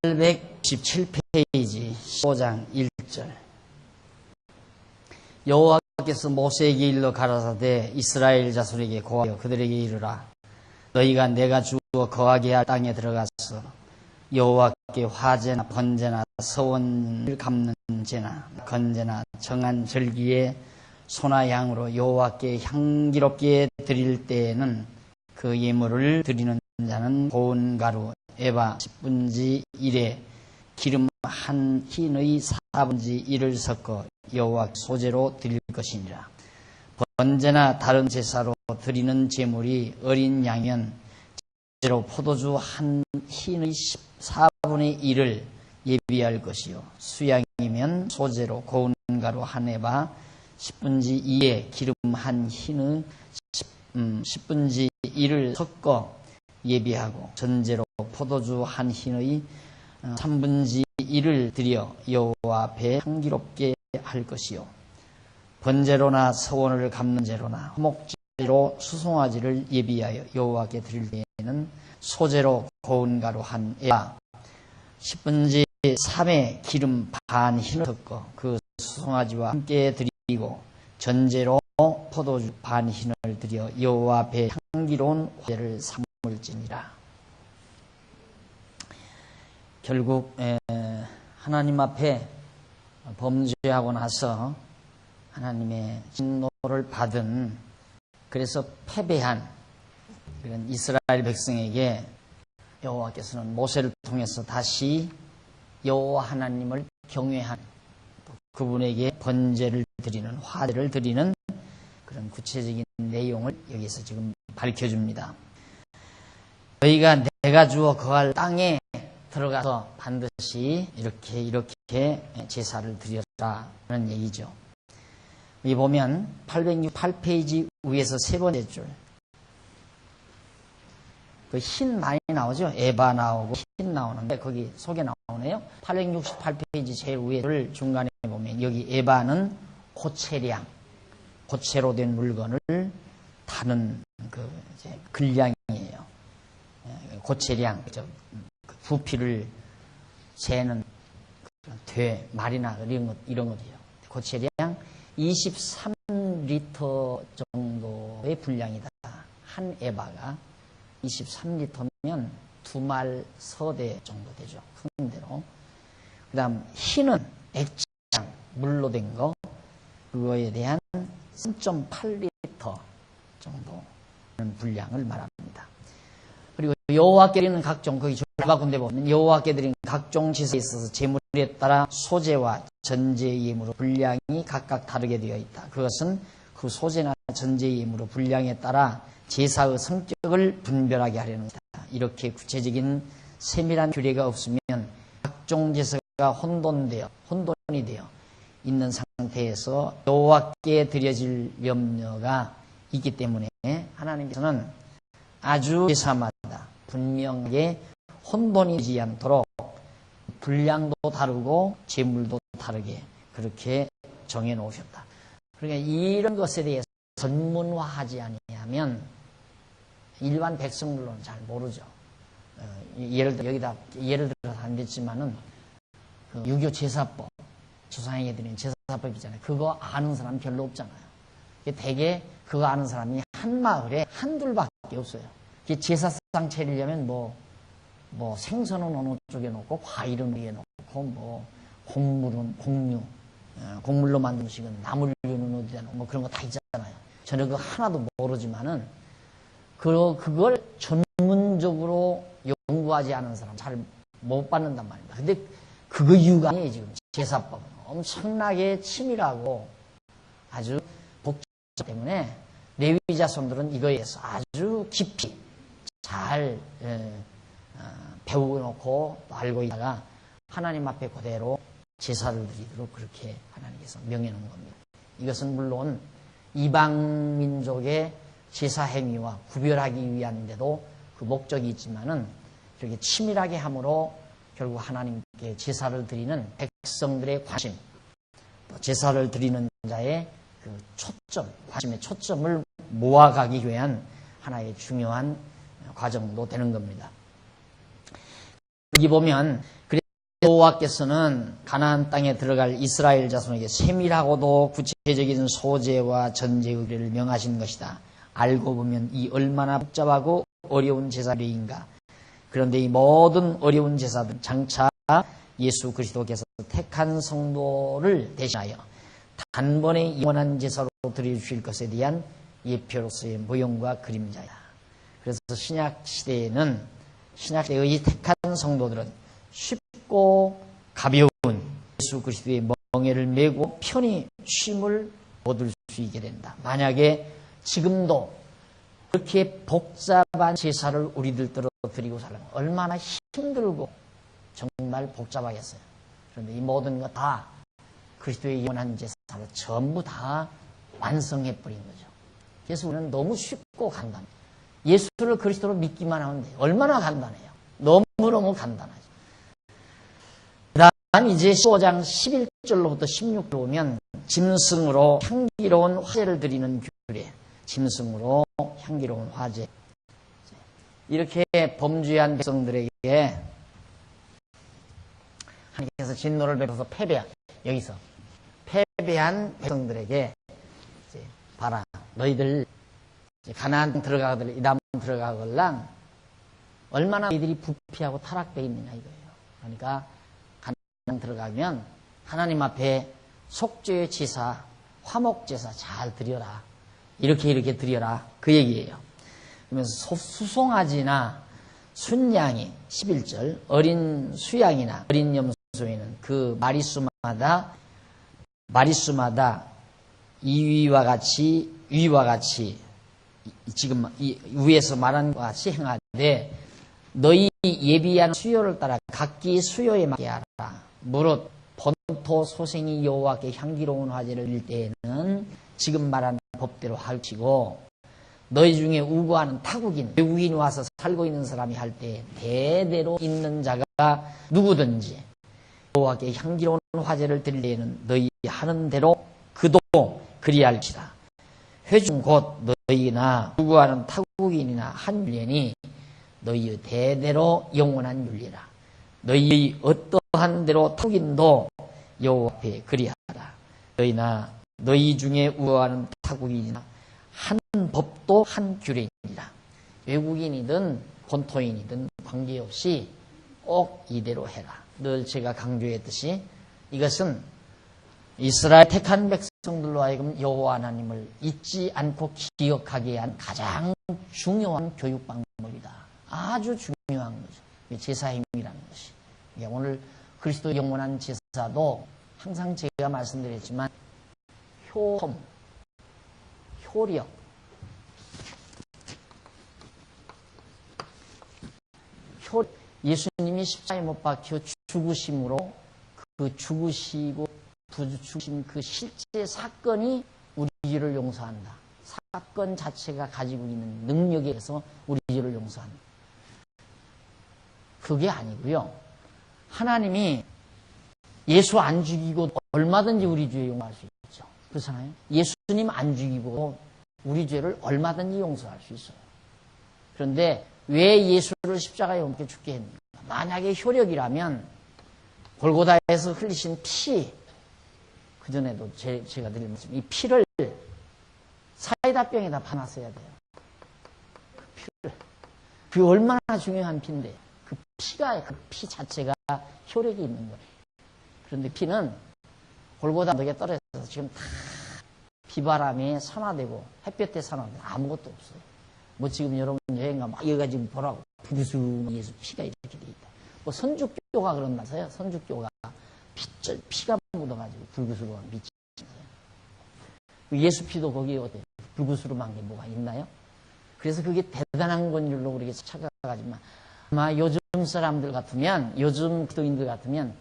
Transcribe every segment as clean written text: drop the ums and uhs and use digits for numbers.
817페이지 15장 1절. 여호와께서 모세에게 일러 가라사대 이스라엘 자손에게 고하여 그들에게 이르라. 너희가 내가 주어 거하게 할 땅에 들어가서 여호와께 화제나 번제나 서원을 갚는 제나 건제나 정한 절기에 소나 양으로 여호와께 향기롭게 드릴 때에는 그 예물을 드리는 자는 고운 가루 에바 10분지 1에 기름 한 흰의 4분지 1을 섞어 여호와 소제로 드릴 것이니라. 번제나 다른 제사로 드리는 제물이 어린 양이면 제로 포도주 한 흰의 14분의 1을 예비할 것이요, 수양이면 소제로 고운 가루 한 에바 10분지 2에 기름 한 흰의 10분지 1을 섞어 예비하고 전제로 포도주 한 흰의 3분지 1을 드려 여호와 앞에 향기롭게 할 것이요, 번제로나 서원을 갚는 제로나 화목제로 수송아지를 예비하여 여호와께 드릴 때에는 소제로 고운 가루 한 에바 10분지 3에 기름 반 흰을 섞어 그 수송아지와 함께 드리고 전제로 포도주 반 흰을 드려 여호와 앞에 향기로운 화제를 삼을지니라. 결국 하나님 앞에 범죄하고 나서 하나님의 진노를 받은, 그래서 패배한 그런 이스라엘 백성에게 여호와께서는 모세를 통해서 다시 여호와 하나님을 경외한, 그분에게 번제를 드리는, 화제를 드리는 그런 구체적인 내용을 여기서 지금 밝혀줍니다. 너희가 내가 주어 거할 땅에 들어가서 반드시 이렇게 제사를 드려라는 얘기죠. 여기 보면 868페이지 위에서 세 번째 줄, 그 흰 많이 나오죠. 에바 나오고 흰 나오는데 거기 속에 나오네요. 868페이지 제일 위에 줄 중간에 보면 여기 에바는 고체량, 고체로 된 물건을 다는 그 이제 근량이에요. 고체량, 부피를 재는 돼, 말이나 이런 것이요. 고체량 23리터 정도의 분량이다. 한 에바가 23리터면 2말 서대 정도 되죠. 큰 대로. 그 다음 흰은 액체량, 물로 된 거, 그거에 대한 3.8리터 정도 분량을 말합니다. 그리고 여호와께 드리는 각종, 거기 절바군데 보면 여호와께 드리는 각종 제사에 있어서 제물에 따라 소제와 전제 예물의 분량이 각각 다르게 되어 있다. 그것은 그 소제나 전제 예물의 분량에 따라 제사의 성격을 분별하게 하려는 것이다. 이렇게 구체적인 세밀한 규례가 없으면 각종 제사가 혼돈이 되어 있는 상태에서 여호와께 드려질 염려가 있기 때문에 하나님께서는 아주 제사마다 분명하게 혼돈이 되지 않도록 분량도 다르고 제물도 다르게 그렇게 정해 놓으셨다. 그러니까 이런 것에 대해서 전문화하지 아니하면 일반 백성들로는 잘 모르죠. 예를 들어서 안 됐지만은 그 유교 제사법, 조상에게 드리는 제사법 있잖아요. 그거 아는 사람 별로 없잖아요. 대개 그거 아는 사람이 한 마을에 한둘밖에 없어요. 제사상 차리려면 뭐 생선은 어느 쪽에 놓고 과일은 위에 놓고 뭐 곡물로 만든 음식은 나물류는 어디다 놓고 뭐 그런 거 다 있잖아요. 저는 그거 하나도 모르지만은 그걸 전문적으로 연구하지 않은 사람 잘 못 받는단 말입니다. 근데 그거 이유가 아니에요. 지금 제사법은 엄청나게 치밀하고 아주 복잡하기 때문에 레위 자손들은 이거에 대해서 아주 깊이 잘 배워놓고 알고 있다가 하나님 앞에 그대로 제사를 드리도록 그렇게 하나님께서 명해놓은 겁니다. 이것은 물론 이방 민족의 제사 행위와 구별하기 위한데도 그 목적이 있지만은 이렇게 치밀하게 함으로 결국 하나님께 제사를 드리는 백성들의 관심, 또 제사를 드리는 자의 그 초점, 관심의 초점을 모아가기 위한 하나의 중요한 과정도 되는 겁니다. 여기 보면 여호와께서는 가나안 땅에 들어갈 이스라엘 자손에게 세밀하고도 구체적인 소재와 전제 의례를 명하신 것이다. 알고 보면 이 얼마나 복잡하고 어려운 제사인가. 그런데 이 모든 어려운 제사들은 장차 예수 그리스도께서 택한 성도를 대신하여 단번에 영원한 제사로 드려주실 것에 대한 예표로서의 모형과 그림자야. 그래서 신약 시대에는 신약 시대의 택한 성도들은 쉽고 가벼운 예수 그리스도의 멍에를 메고 편히 쉼을 얻을 수 있게 된다. 만약에 지금도 그렇게 복잡한 제사를 우리들대로 드리고 살면 얼마나 힘들고 정말 복잡하겠어요. 그런데 이 모든 것 다 그리스도의 영원한 제사로 전부 다 완성해버린 거죠. 그래서 우리는 너무 쉽고 간단해요. 예수를 그리스도로 믿기만 하면 돼요. 얼마나 간단해요. 너무너무 간단하죠. 그 다음 이제 15장 11절로부터 16절 보면 짐승으로 향기로운 화제를 드리는 규례. 짐승으로 향기로운 화제. 이렇게 범죄한 백성들에게 하나님께서 진노를 베풀어서 여기서 패배한 백성들에게 이제 봐라, 너희들 가나안 들어가거들 이 다음 들어가걸랑 얼마나 너희들이 부패하고 타락되어 있느냐 이거예요. 그러니까 가나안 들어가면 하나님 앞에 속죄의 제사, 화목 제사 잘 드려라. 이렇게 드려라. 그 얘기예요. 그러면서 수송아지나 순양이 11절 어린 수양이나 어린 염소에는 그 마리수마다 위와 같이 지금 위에서 말한 것 같이 행하되 너희 예비한 수요를 따라 각기 수요에 맞게 하라. 무릇 본토 소생이 여호와께 향기로운 화제를 드릴 때에는 지금 말한 법대로 할지고 너희 중에 우고하는 타국인, 외국인이 와서 살고 있는 사람이 할 때 대대로 있는 자가 누구든지 여호와께 향기로운 화제를 드릴 때에는 너희 하는 대로 그도 그리할지라. 회중 곧 너희나 우고하는 타국인이나 한윤리니 너희의 대대로 영원한 윤리라. 너희의 어떠한 대로 타국인도 여호와 앞에 그리하라. 너희나 너희 중에 우고하는 타국인이나 한 법도 한 규례이니라. 외국인이든 본토인이든 관계없이 꼭 이대로 해라. 늘 제가 강조했듯이 이것은 이스라엘 택한 백성들로 하여금 여호와 하나님을 잊지 않고 기억하게 한 가장 중요한 교육 방법이다. 아주 중요한 거죠. 제사행위라는 것이. 오늘 그리스도 영원한 제사도 항상 제가 말씀드렸지만 효력, 예수님이 십자가에 못 박혀 죽으심으로 그 죽으시고 부죽으신 그 실제 사건이 우리 죄를 용서한다. 사건 자체가 가지고 있는 능력에 의해서 우리 죄를 용서한다. 그게 아니고요. 하나님이 예수 안 죽이고 얼마든지 우리 죄 용서할 수 있죠. 그렇잖아요. 예수님 안 죽이고 우리 죄를 얼마든지 용서할 수 있어요. 그런데 왜 예수를 십자가에 옮겨 죽게 했는가? 만약에 효력이라면 골고다에서 흘리신 피, 그전에도 제가 드린 말씀, 이 피를 사이다병에다 파놨어야 돼요. 그 피를. 그 얼마나 중요한 피인데 그 피 자체가 효력이 있는 거예요. 그런데 피는 골고다 덕에 떨어져서 지금 다 비바람에 산화되고 햇볕에 산화되고 아무것도 없어요. 뭐 지금 여러분 여행 가면 여기가 지금 보라고 부르스름한 예수 피가 이렇게 돼 있다. 뭐 선죽교가 그런다서요. 선죽교가 피가 묻어가지고 불구스름한 빛이 있어요. 예수 피도 거기에 어때요? 불구스름한 게 뭐가 있나요? 그래서 그게 대단한 건 줄로 그렇게 착각하지만 아마 요즘 사람들 같으면 요즘 기독인들 같으면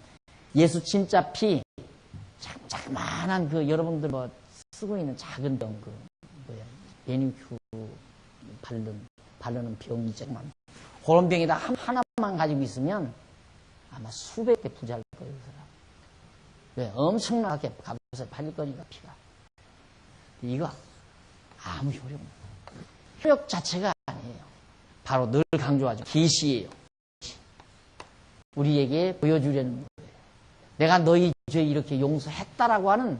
예수 진짜 피 자그만한 그 여러분들 뭐 쓰고 있는 작은 병 그 뭐야 베니큐 바르는 병이 있지만 그런 병에다 하나만 가지고 있으면 아마 수백 배 부자일 거예요. 그 사람. 왜? 엄청나게 값에 팔릴 거니까 피가. 이거 아무 효력 자체가 아니에요. 바로 늘 강조하죠. 계시예요. 우리에게 보여주려는 거예요. 내가 너희 죄 이렇게 용서했다라고 하는,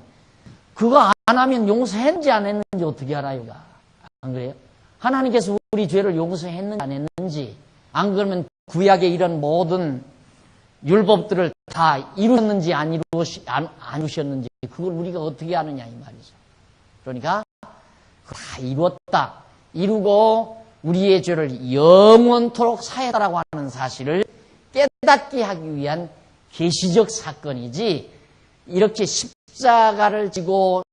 그거 안 하면 용서했는지 안 했는지 어떻게 알아요? 안 그래요? 하나님께서 우리 죄를 용서했는지 안 했는지, 안 그러면 구약의 이런 모든 율법들을 다 이루셨는지 안 이루셨는지 그걸 우리가 어떻게 아느냐 이 말이죠. 그러니까 다 이루었다. 이루고 우리의 죄를 영원토록 사했다라고 하는 사실을 깨닫게 하기 위한 계시적 사건이지, 이렇게 십자가를 지고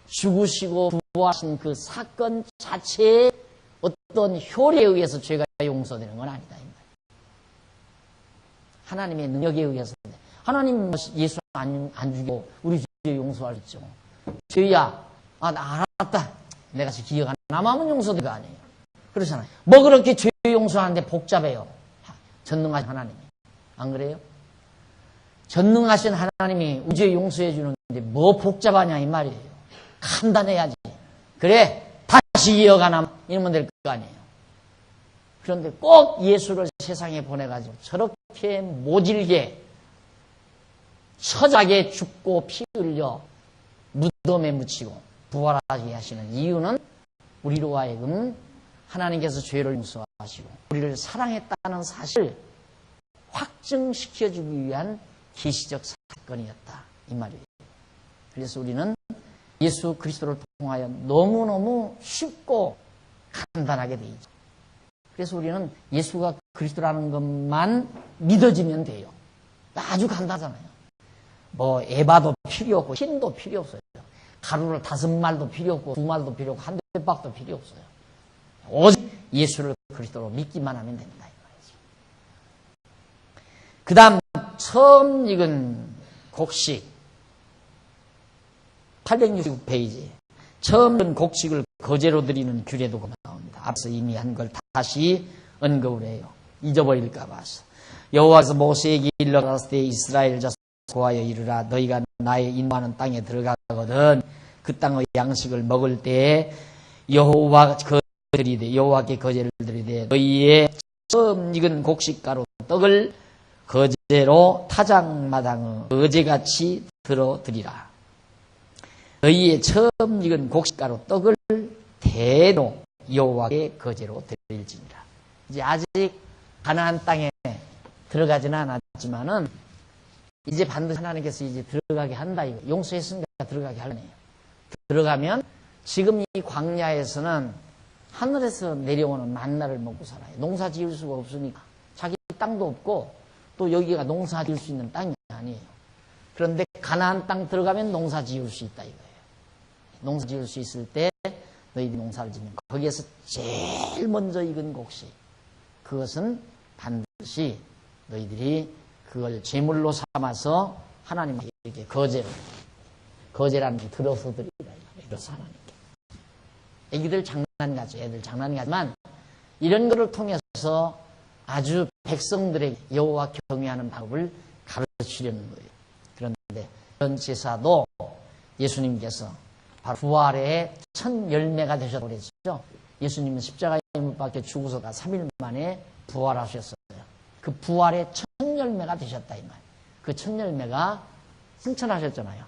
죽으시고 부활하신 그 사건 자체의 어떤 효력에 의해서 죄가 용서되는 건 아니다. 하나님의 능력에 의해서. 하나님 예수 안 죽이고 우리 죄 용서할 수 있죠. 죄야, 나 알았다. 내가 기억 안 나면 용서될 거 아니에요. 그렇잖아요. 뭐 그렇게 죄 용서하는데 복잡해요. 전능하신 하나님이. 안 그래요? 전능하신 하나님이 우리 죄 용서해 주는데 뭐 복잡하냐 이 말이에요. 간단해야지. 그래, 다시 이어가나 이러면 될 거 아니에요. 그런데 꼭 예수를 세상에 보내가지고 저렇게 모질게 처자게 죽고 피 흘려 무덤에 묻히고 부활하게 하시는 이유는 우리로 하여금 하나님께서 죄를 용서하시고 우리를 사랑했다는 사실을 확증시켜주기 위한 계시적 사건이었다 이 말이에요. 그래서 우리는 예수 그리스도를 통하여 너무너무 쉽고 간단하게 되어 있죠. 그래서 우리는 예수가 그리스도라는 것만 믿어지면 돼요. 아주 간단하잖아요. 뭐 에바도 필요 없고 흰도 필요 없어요. 가루를 5말도 필요 없고 2말도 필요 없고 한 대박도 필요 없어요. 오직 예수를 그리스도로 믿기만 하면 됩니다. 그 다음 처음 읽은 곡식 869페이지 처음 읽은 곡식을 거제로 드리는 규례도 나옵니다. 앞서 이미 한 걸 다시 언급을 해요. 잊어버릴까 봐서. 여호와께서 모세에게 일러갔을 때 이스라엘 자손 고하여 이르라. 너희가 나의 인도하는 땅에 들어가거든 그 땅의 양식을 먹을 때에 여호와께 거제를 드리되 너희의 처음 익은 곡식가루 떡을 거제로 타작마당의 거제같이 들어드리라. 너희의 처음 익은 곡식가루 떡을 대로 여호와께 거제로 드릴지니라. 이제 아직 가나안 땅에 들어가지는 않았지만은 이제 반드시 하나님께서 이제 들어가게 한다 이거. 용서했으니까 들어가게 하려네요. 들어가면 지금 이 광야에서는 하늘에서 내려오는 만나를 먹고 살아요. 농사 지을 수가 없으니까. 자기 땅도 없고 또 여기가 농사 지을 수 있는 땅이 아니에요. 그런데 가나안 땅 들어가면 농사 지을 수 있다 이거예요. 농사 지을 수 있을 때 너희들이 농사를 지면 거기에서 제일 먼저 익은 곡식 그것은 반드시 너희들이 그걸 제물로 삼아서 하나님께 이렇게 거제라는 게 들어서 드리라 이래서 하나님께. 애기들 장난가죠. 애들 장난가지만 이런 것을 통해서 아주 백성들에게 여호와 경외하는 방법을 가르치려는 거예요. 그런데 이런 제사도 예수님께서 바로 부활의 첫 열매가 되셨다고 그랬죠. 예수님은 십자가에 못 박혀 죽어서가 3일 만에 부활하셨어요. 그 부활의 첫 열매가 되셨다 이 말. 그 첫 열매가 승천하셨잖아요.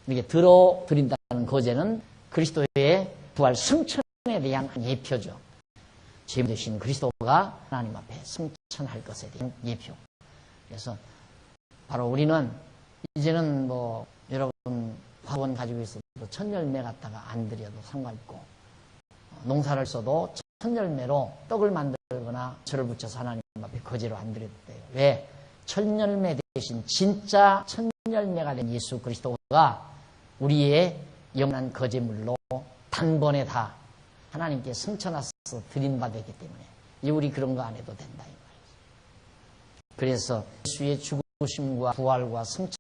이렇게 들어드린다는 거제는 그리스도의 부활 승천에 대한 예표죠. 죄 되신 그리스도가 하나님 앞에 승천할 것에 대한 예표. 그래서 바로 우리는 이제는 뭐 여러분 화원 가지고 있어도 첫 열매 갖다가 안 드려도 상관없고 농사를 써도 첫 열매로 떡을 만들거나 절을 붙여서 하나님 앞에 거제로 안 드려도 돼요. 왜? 첫 열매 대신 진짜 첫 열매가 된 예수 그리스도가 우리의 영원한 거제물로 단번에 다 하나님께 승천하서 드린 바 되기 때문에 이제 우리 그런 거 안 해도 된다 이 말이죠. 그래서 예수의 죽으심과 부활과 승천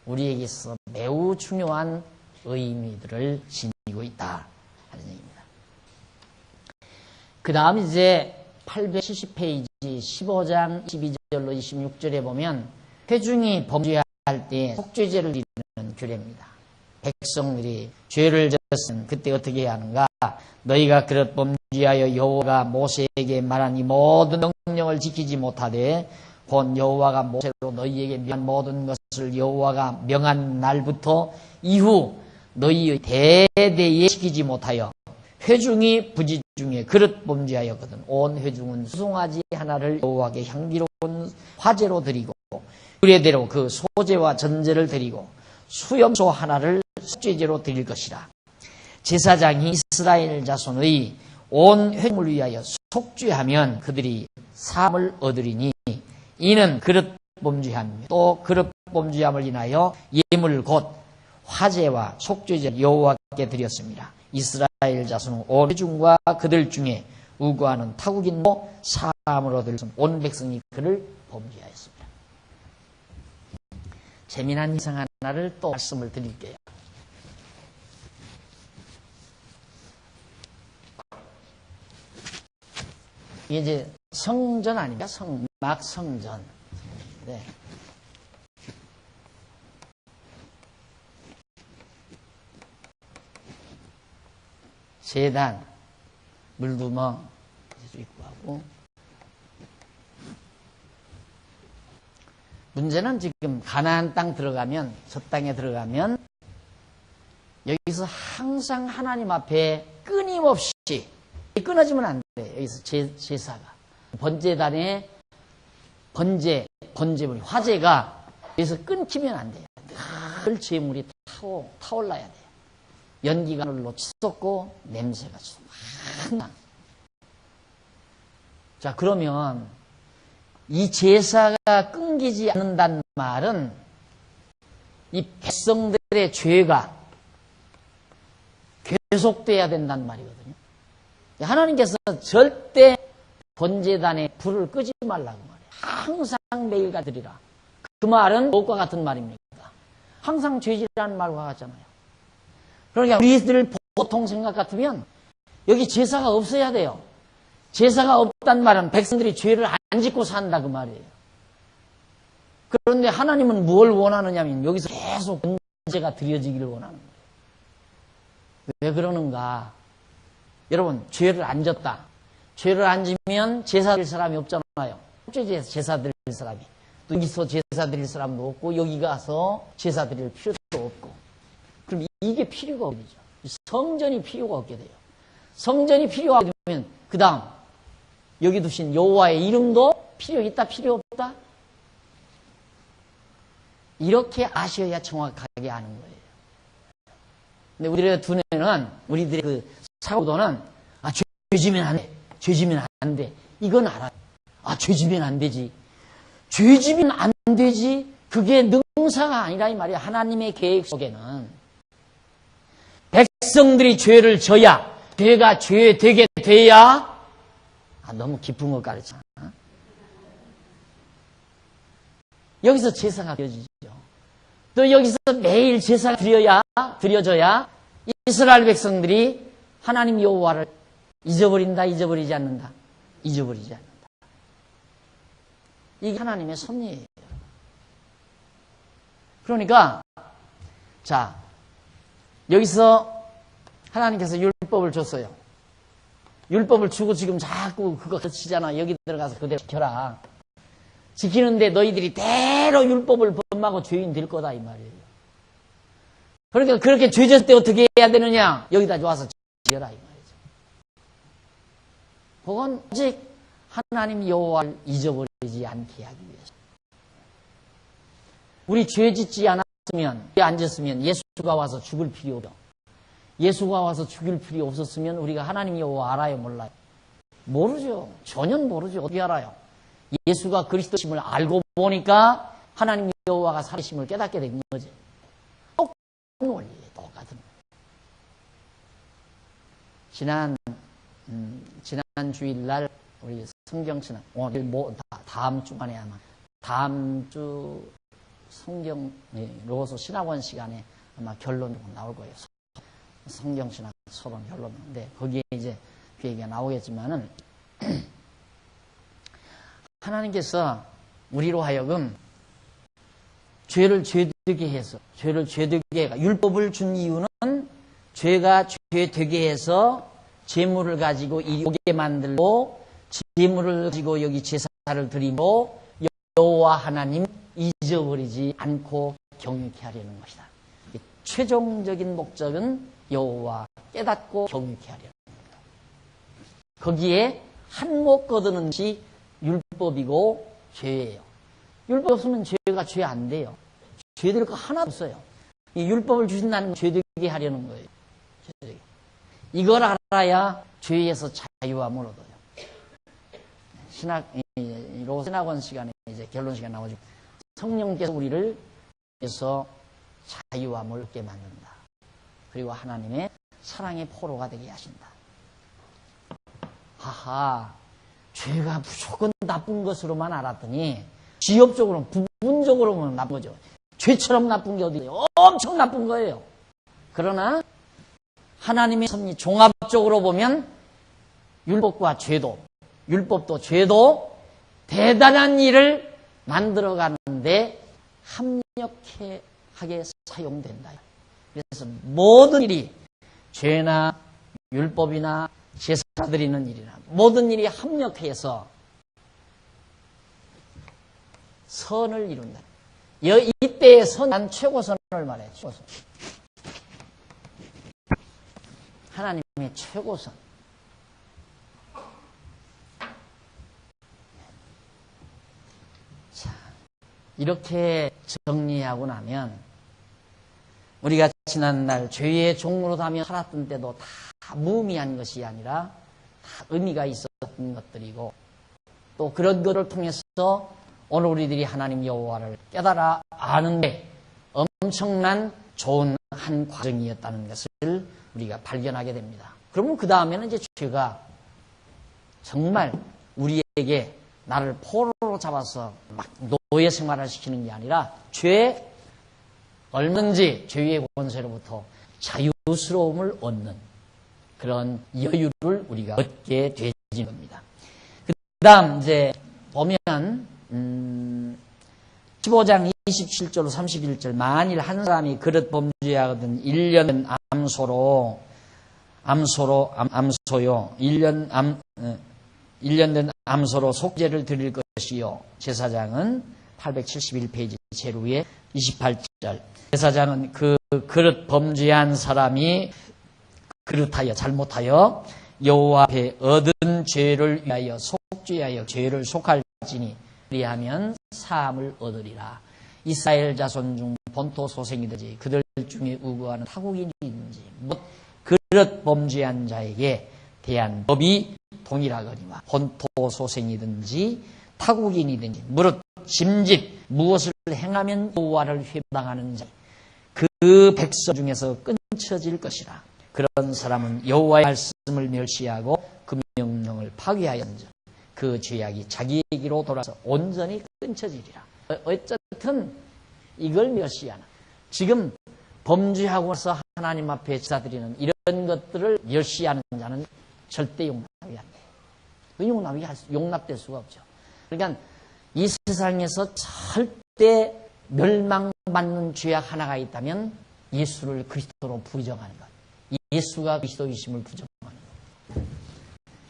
우리에게 있어 매우 중요한 의미들을 지니고 있다 하는 얘기입니다. 그 다음 이제 870페이지 15장 22절로 26절에 보면 회중이 범죄할 때 속죄제를 드리는 규례입니다. 백성들이 죄를 졌으면 그때 어떻게 해야 하는가? 너희가 그릇 범죄하여 여호와가 모세에게 말한 이 모든 명령을 지키지 못하되 곧 여호와가 모세로 너희에게 명한 모든 것을 여호와가 명한 날부터 이후 너희의 대대에 지키지 못하여 회중이 부지 중에 그릇 범죄하였거든. 온 회중은 수송아지 하나를 여호와께 향기로운 화제로 드리고 의례대로 그 소제와 전제를 드리고 수염소 하나를 속죄제로 드릴 것이라. 제사장이 이스라엘 자손의 온 회중을 위하여 속죄하면 그들이 사함을 얻으리니 이는 그릇 범죄함이며 또 그릇 범죄함을 인하여 예물 곧 화제와 속죄제 여호와께 드렸습니다. 이스라엘 자손은 온 회중과 그들 중에 우고하는 타국인도 사함을 얻을 온 백성이 그를 범죄하였습니다. 재미난 인상 하나를 또 말씀을 드릴게요. 이게 이제 성전 아닙니까? 막 성전. 네. 제단, 물두멍 있고 하고. 문제는 지금 가나안 땅 들어가면, 저 땅에 들어가면 여기서 항상 하나님 앞에 끊임없이 끊어지면 안 돼. 여기서 제사가 번제단에 번제물 화제가 여기서 끊기면 안 돼요. 늘 제물이 타올라야 돼요. 연기가 눌러 치솟고 냄새가 항상. 자, 그러면 이 제사가 끊기지 않는다는 말은 이 백성들의 죄가 계속돼야 된다는 말이거든요. 하나님께서 절대 번제단에 불을 끄지 말라고 말해요. 항상 매일같이 드리라. 그 말은 무엇과 같은 말입니까? 항상 죄지라는 말과 같잖아요. 그러니까 우리들 보통 생각 같으면 여기 제사가 없어야 돼요. 제사가 없단 말은 백성들이 죄를 안 짓고 산다 그 말이에요. 그런데 하나님은 뭘 원하느냐면 여기서 계속 번제가 드려지기를 원하는 거예요. 왜 그러는가? 여러분, 죄를 안 졌다. 죄를 안 지면 제사 드릴 사람이 없잖아요. 속죄제에서 제사 드릴 사람이. 또 여기서 제사 드릴 사람도 없고 여기 가서 제사 드릴 필요도 없고. 그럼 이게 필요가 없죠. 성전이 필요가 없게 돼요. 성전이 필요하게 되면 그 다음 여기 두신 여호와의 이름도 필요 있다 필요 없다. 이렇게 아셔야 정확하게 아는 거예요. 근데 우리들의 두뇌는 우리들의 그 사고도는 죄지면 안 돼. 죄지면 안 돼. 이건 알아요. 죄지면 안 되지. 죄지면 안 되지. 그게 능사가 아니라 이 말이야. 하나님의 계획 속에는 백성들이 죄를 져야 죄가 죄되게 돼야 너무 깊은 걸 가르쳐. 여기서 제사가 드려지죠. 또 여기서 매일 제사가 드려져야 이스라엘 백성들이 하나님 여호와를 잊어버린다, 잊어버리지 않는다. 잊어버리지 않는다. 이게 하나님의 섭리예요. 그러니까 자, 여기서 하나님께서 율법을 줬어요. 율법을 주고 지금 자꾸 그거 가르치잖아. 여기 들어가서 그대로 지켜라. 지키는데 너희들이 대로 율법을 범하고 죄인 될 거다 이 말이에요. 그러니까 그렇게 죄졌을 때 어떻게 해야 되느냐? 여기다 와서 지켜라 이 말이죠. 그건 오직 하나님 여호와를 잊어버리지 않게 하기 위해서. 우리 죄 짓지 않았으면, 죄 안 졌으면 예수가 와서 죽을 필요 없죠. 예수가 와서 죽일 필요 없었으면 우리가 하나님 여호와 알아요, 몰라요? 모르죠. 전혀 모르죠. 어떻게 알아요? 예수가 그리스도심을 알고 보니까 하나님 여호와가 살아계심을 깨닫게 된 거지. 똑같은 원리예요. 똑같은 원리. 지난 주일날 우리 성경신학 오늘 다음 주간에 아마 다음 주 성경로서 신학원 시간에 아마 결론 나올 거예요. 성경신학 서론 결론인데 거기에 이제 그 얘기가 나오겠지만은 하나님께서 우리로 하여금 죄를 죄되게 해서 율법을 준 이유는 죄가 죄되게 해서 제물을 가지고 오게 만들고 제물을 가지고 여기 제사를 드리고 여호와 하나님 잊어버리지 않고 경외케 하려는 것이다. 최종적인 목적은 여호와 깨닫고 경외케 하려는 겁니다. 거기에 한몫 거두는 것이 율법이고 죄예요. 율법 없으면 죄가 죄 안 돼요. 죄될 거 하나도 없어요. 이 율법을 주신다는 건 죄되게 하려는 거예요. 죄되게. 이걸 알아야 죄에서 자유함을 얻어요. 신학원 시간에 이제 결론 시간 나오죠. 성령께서 우리를 해서 자유함을 얻게 만든다. 그리고 하나님의 사랑의 포로가 되게 하신다. 하하, 죄가 무조건 나쁜 것으로만 알았더니 지엽적으로, 부분적으로는 나쁜 거죠. 죄처럼 나쁜 게 어디 있어요? 엄청 나쁜 거예요. 그러나 하나님의 섭리 종합적으로 보면 율법과 죄도, 율법도 죄도 대단한 일을 만들어가는데 합력하게 사용된다. 그래서 모든 일이 죄나 율법이나 제사 드리는 일이나 모든 일이 합력해서 선을 이룬다. 이때의 선한 최고선을 말해요. 최고선. 하나님의 최고선. 자, 이렇게 정리하고 나면 우리가 지난날 죄의 종으로 다며 살았던 때도 다 무의미한 것이 아니라 다 의미가 있었던 것들이고 또 그런 것을 통해서 오늘 우리들이 하나님 여호와를 깨달아 아는데 엄청난 좋은 한 과정이었다는 것을 우리가 발견하게 됩니다. 그러면 그 다음에는 이제 죄가 정말 우리에게 나를 포로로 잡아서 막 노예 생활을 시키는 게 아니라 죄 얼마든지 죄의 권세로부터 자유스러움을 얻는 그런 여유를 우리가 얻게 되는 겁니다. 그 다음 이제 보면 15장 27절 31절 만일 한 사람이 그릇 범죄하거든 1년 암소요 1년 된 암소로 속죄를 드릴 것이요. 제사장은 871페이지 제일 위에 28절 제사장은 그 그릇 범죄한 사람이 그릇하여 잘못하여 여호와 앞에 얻은 죄를 위하여 속죄하여 죄를 속할지니 그리하면 사함을 얻으리라. 이스라엘 자손 중 본토 소생이든지 그들 중에 우거하는 타국인이든지 못 그릇 범죄한 자에게 대한 법이 동일하거니와 본토 소생이든지 타국인이든지 무릇 짐짓 무엇을 행하면 여호와를 회방하는 자 그 백성 중에서 끊쳐질 것이라. 그런 사람은 여호와의 말씀을 멸시하고 그 명령을 파괴하였는즉 그 죄악이 자기에게로 돌아서 온전히 끊쳐지리라. 어쨌든 이걸 멸시하는 지금 범죄하고서 하나님 앞에 제사드리는 이런 것들을 멸시하는 자는 절대 용납이 안 돼요. 용납될 수가 없죠. 그러니까 이 세상에서 절대 멸망받는 죄악 하나가 있다면 예수를 그리스도로 부정하는 것. 예수가 그리스도이심을 부정하는 것.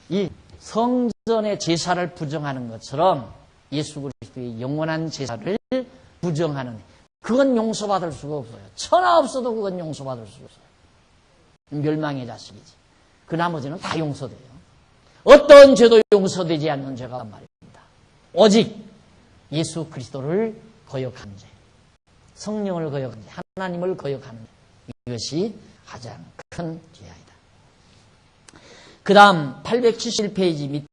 이 성전의 제사를 부정하는 것처럼 예수 그리스도의 영원한 제사를 부정하는 그건 용서받을 수가 없어요. 천하 없어도 그건 용서받을 수가 없어요. 멸망의 자식이지. 그 나머지는 다 용서돼요. 어떤 죄도 용서되지 않는 죄가 말입니다. 오직 예수 그리스도를 거역하는 죄, 성령을 거역하는 죄, 하나님을 거역하는 죄. 이것이 가장 큰 죄악이다. 그 다음 871페이지 밑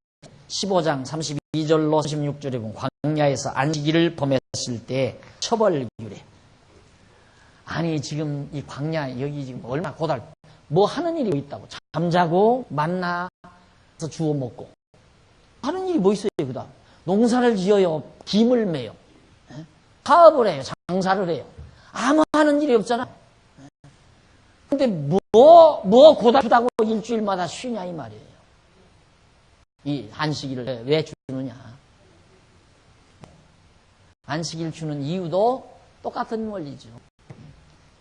15장 32절로 36절에 보면 광야에서 안식일을 범했을 때 처벌 규례. 아니 지금 이 광야 여기 지금 얼마나 고달 뭐 하는 일이 있다고 잠자고 만나서 주워 먹고 하는 일이 뭐 있어요. 그 다음 농사를 지어요. 김을 매요. 사업을 해요. 장사를 해요. 아무 하는 일이 없잖아. 근데 뭐 고달프다고 일주일마다 쉬냐 이 말이에요. 이 안식일을 왜 주느냐. 안식일 주는 이유도 똑같은 원리죠.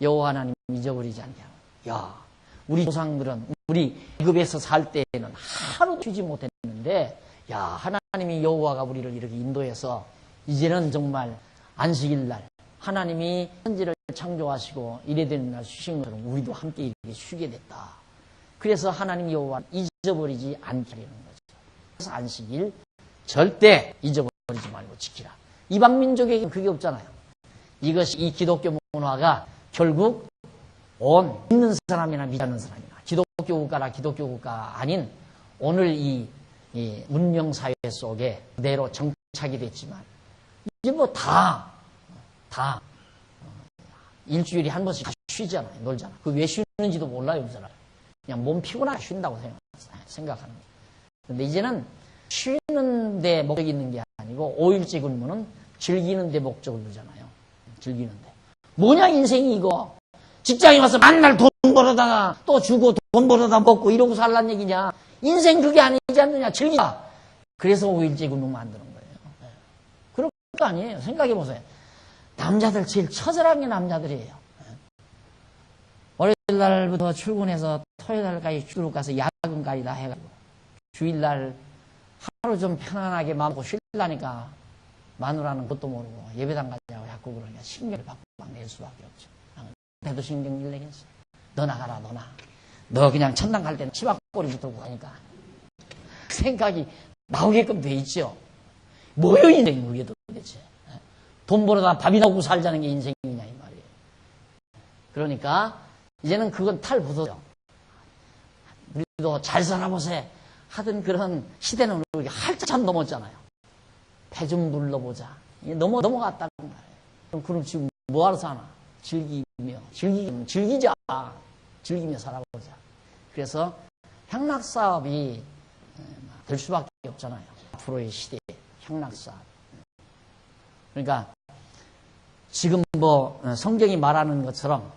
여호와 하나님 잊어버리지 않게 하는. 야, 우리 조상들은 우리 애굽에서 살 때에는 하루도 쉬지 못했는데 야, 하나님이 여호와가 우리를 이렇게 인도해서 이제는 정말 안식일 날 하나님이 천지를 창조하시고 이래 되는 날 쉬신 것처럼 우리도 함께 이렇게 쉬게 됐다. 그래서 하나님 여호와 잊어버리지 않게 하려는 거죠. 그래서 안식일 절대 잊어버리지 말고 지키라. 이방 민족에게는 그게 없잖아요. 이것이 이 기독교 문화가 결국 온 믿는 사람이나 믿지 않는 사람이나 기독교 국가나 기독교 국가가 아닌 오늘 이 문명사회 속에 그대로 정착이 됐지만 이제 뭐 다 일주일에 한 번씩 쉬잖아요. 놀잖아요. 그 왜 쉬는지도 몰라요. 그 사람. 그냥 몸 피곤하게 쉰다고 생각하는 거예요. 그런데 이제는 쉬는 데 목적이 있는 게 아니고 5일째 근무는 즐기는 데 목적을 두잖아요. 즐기는 데. 뭐냐 인생이 이거. 직장에 와서 맨날 돈 벌어다가 또 주고 돈 벌어다 먹고 이러고 살란 얘기냐. 인생 그게 아니지 않느냐. 즐기자. 그래서 5일째 근무 만드는 거예요. 그럴 거 아니에요. 생각해 보세요. 남자들 제일 처절한 게 남자들이에요. 월요일 날부터 출근해서 토요일 날까지 주로 가서 야근까지 다 해가지고 주일날 하루 좀 편안하게 마음 먹고 쉬려니까 마누라는 것도 모르고 예배당 가자고 자꾸 그러니까 신경을 막 낼 수밖에 없죠. 나도 신경질 내겠어. 너 나가라, 너 나. 너 그냥 천당 갈 때는 치박꼬리 붙들고 가니까 생각이 나오게끔 돼 있죠. 뭐예요 인생이 그게 도대체. 돈 벌어다 밥이나 먹고 살자는 게 인생이냐 이 말이에요. 그러니까 이제는 그건 탈부서죠. 우리도 잘 살아보세 하던 그런 시대는 우리 한참 넘었잖아요. 배 좀 불러보자. 넘어갔다는 말이에요. 그럼 지금 뭐하러 사나? 즐기자. 즐기며 살아보자. 그래서 향락사업이 될 수밖에 없잖아요. 앞으로의 시대에 향락사업. 그러니까 지금 성경이 말하는 것처럼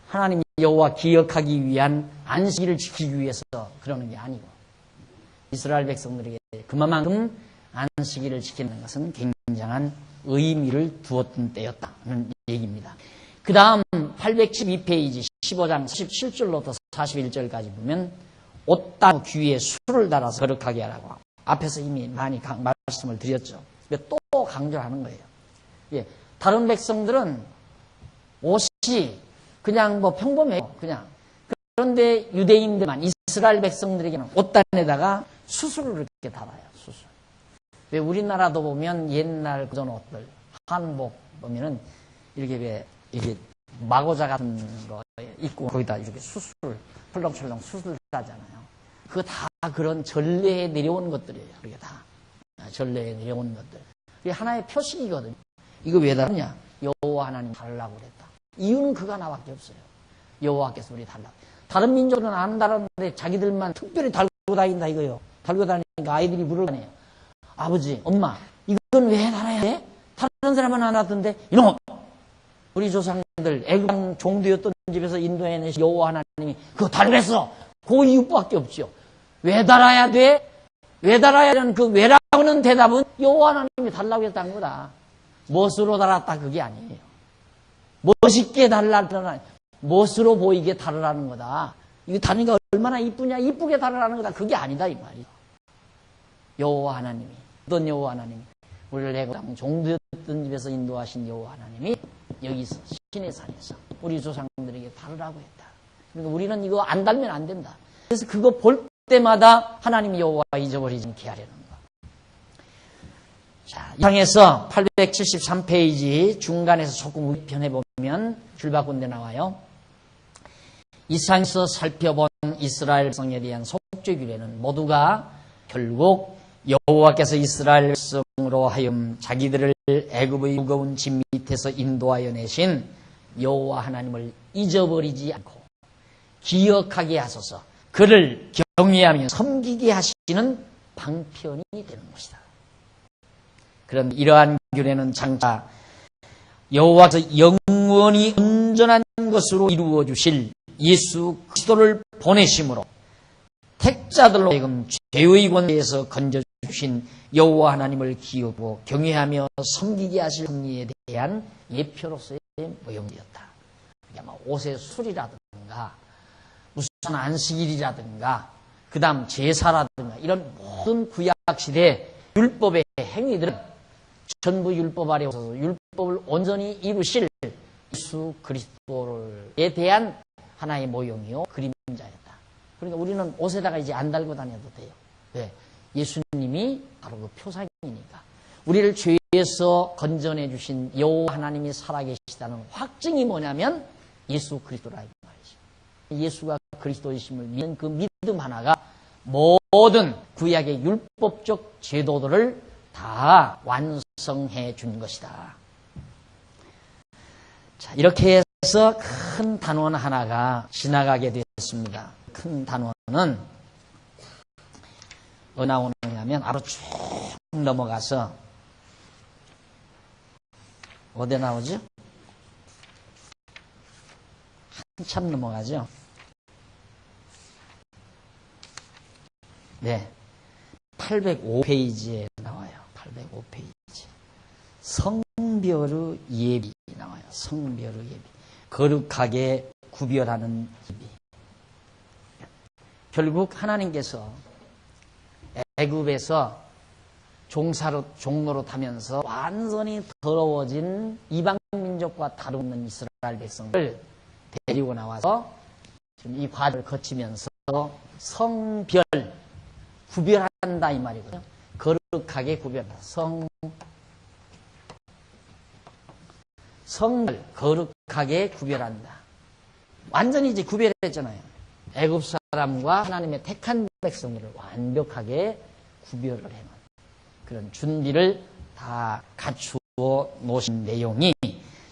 하나님 여호와 기억하기 위한 안식일을 지키기 위해서 그러는 게 아니고 이스라엘 백성들에게 그만큼 안식일을 지키는 것은 굉장한 의미를 두었던 때였다는 얘기입니다. 그 다음 812페이지 15장 17절로부터 41절까지 보면 옷단 귀에 술을 달아서 거룩하게 하라고 앞에서 이미 많이 말씀을 드렸죠. 또 강조하는 거예요. 예, 다른 백성들은 옷이 그냥 평범해요. 그냥. 그런데 유대인들만 이스라엘 백성들에게는 옷단에다가 수술을 이렇게 달아요. 수술. 왜 우리나라도 보면 옛날 그전 옷들 한복 보면은 이렇게 마고자 같은 거 입고 거기다 이렇게 수술 펄렁펄렁 수술 하잖아요. 그거 다 그런 전례에 내려온 것들이에요. 그게 다 전례에 내려온 것들. 그게 하나의 표식이거든요. 이거 왜 다르냐? 여호와 하나님 달라고 그랬다. 이유는 그가 나밖에 없어요. 여호와께서 우리 달라고. 다른 민족은 안 달았는데 자기들만 특별히 달고 다닌다 이거요. 달고 다니니까 아이들이 물을 다녀요. 아버지, 엄마, 이건 왜 달아야 돼? 다른 사람은 안 하던데. 이놈! 우리 조상들 애굽 종도였던 집에서 인도에 내신 여호와 하나님이 그거 달랬어. 그 이유밖에 없죠. 왜 달아야 돼? 왜 달아야 되는 그 왜라고는 대답은 여호와 하나님이 달라고 했다는 거다. 멋으로 달았다 그게 아니에요. 멋있게 달라는 멋으로 보이게 달으라는 거다. 이거 다니까 얼마나 이쁘냐 이쁘게 달으라는 거다. 그게 아니다 이 말이에요. 여호와 하나님이 어떤 여호와 하나님이 우리를 애굽 종도였던 집에서 인도하신 여호와 하나님이 여기서 시내 산에서 우리 조상들에게 달으라고 했다. 그러니까 우리는 이거 안 달면 안 된다. 그래서 그거 볼 때마다 하나님 여호와 잊어버리지 않게 하려는 거. 자, 이상에서 873페이지 중간에서 조금 우편해 보면 줄바꾼 데 나와요. 이상에서 살펴본 이스라엘 백성에 대한 속죄 규례는 모두가 결국 여호와께서 이스라엘 백성으로 하여금 자기들을 애굽의 무거운 짐 밑에서 인도하여 내신 여호와 하나님을 잊어버리지 않고 기억하게 하소서 그를 경외하며 섬기게 하시는 방편이 되는 것이다. 그런데 이러한 규례는 장차 여호와께서 영원히 온전한 것으로 이루어 주실 예수 그리스도를 보내심으로 택자들로 하여금 죄의 권세에서 건져주신 여호와 하나님을 기억하고 경외하며 섬기게 하실 섭리에 대한 예표로서의 모형되었다. 그러니까 옷의 술이라든가 무슨 안식일이라든가 그 다음 제사라든가 이런 모든 구약시대 율법의 행위들은 전부 율법 아래 오셔서 율법을 온전히 이루실 예수 그리스도에 대한 하나의 모형이요 그림자였다. 그러니까 우리는 옷에다가 이제 안 달고 다녀도 돼요. 왜? 예수님이 바로 그 표상이니까. 우리를 죄에서 건져내 주신 여호와 하나님이 살아계시다는 확증이 뭐냐면 예수 그리스도라 이 말이죠. 예수가 그리스도이심을 믿는 그 믿음 하나가 모든 구약의 율법적 제도들을 다 완성해 준 것이다. 자, 이렇게 해서 큰 단원 하나가 지나가게 됐습니다. 큰 단원은 어디 나오느냐면 앞으로 쭉 넘어가서 어디 나오죠? 한참 넘어가죠? 네. 805페이지에 나와요. 805페이지. 성별의 예비 나와요. 성별의 예비. 거룩하게 구별하는 예비. 결국 하나님께서 애굽에서 종로로 타면서 완전히 더러워진 이방 민족과 다름없는 이스라엘 백성을 데리고 나와서 지금 이 과정을 거치면서 성별 구별한다 이 말이거든요. 거룩하게 구별한다. 성별 거룩하게 구별한다. 완전히 이제 구별했잖아요. 애굽 사람과 하나님의 택한 백성들을 완벽하게 구별을 해놓은 그런 준비를 다 갖추어 놓으신 내용이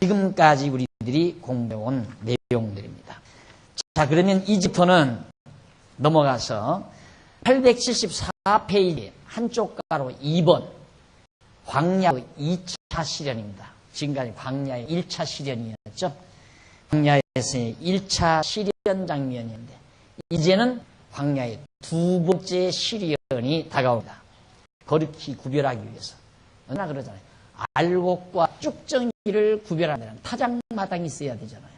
지금까지 우리들이 공부해온 내용들입니다. 자, 그러면 이집트는 넘어가서 874페이지 한쪽 가로 2번 광야의 2차 시련입니다. 지금까지 광야의 1차 시련이었죠. 광야에서의 1차 시련 장면인데 이제는 광야의 두 번째 시련이 다가옵니다. 거룩히 구별하기 위해서. 언제나 그러잖아요. 알곡과 쭉정이를 구별하려면 타작마당이 있어야 되잖아요.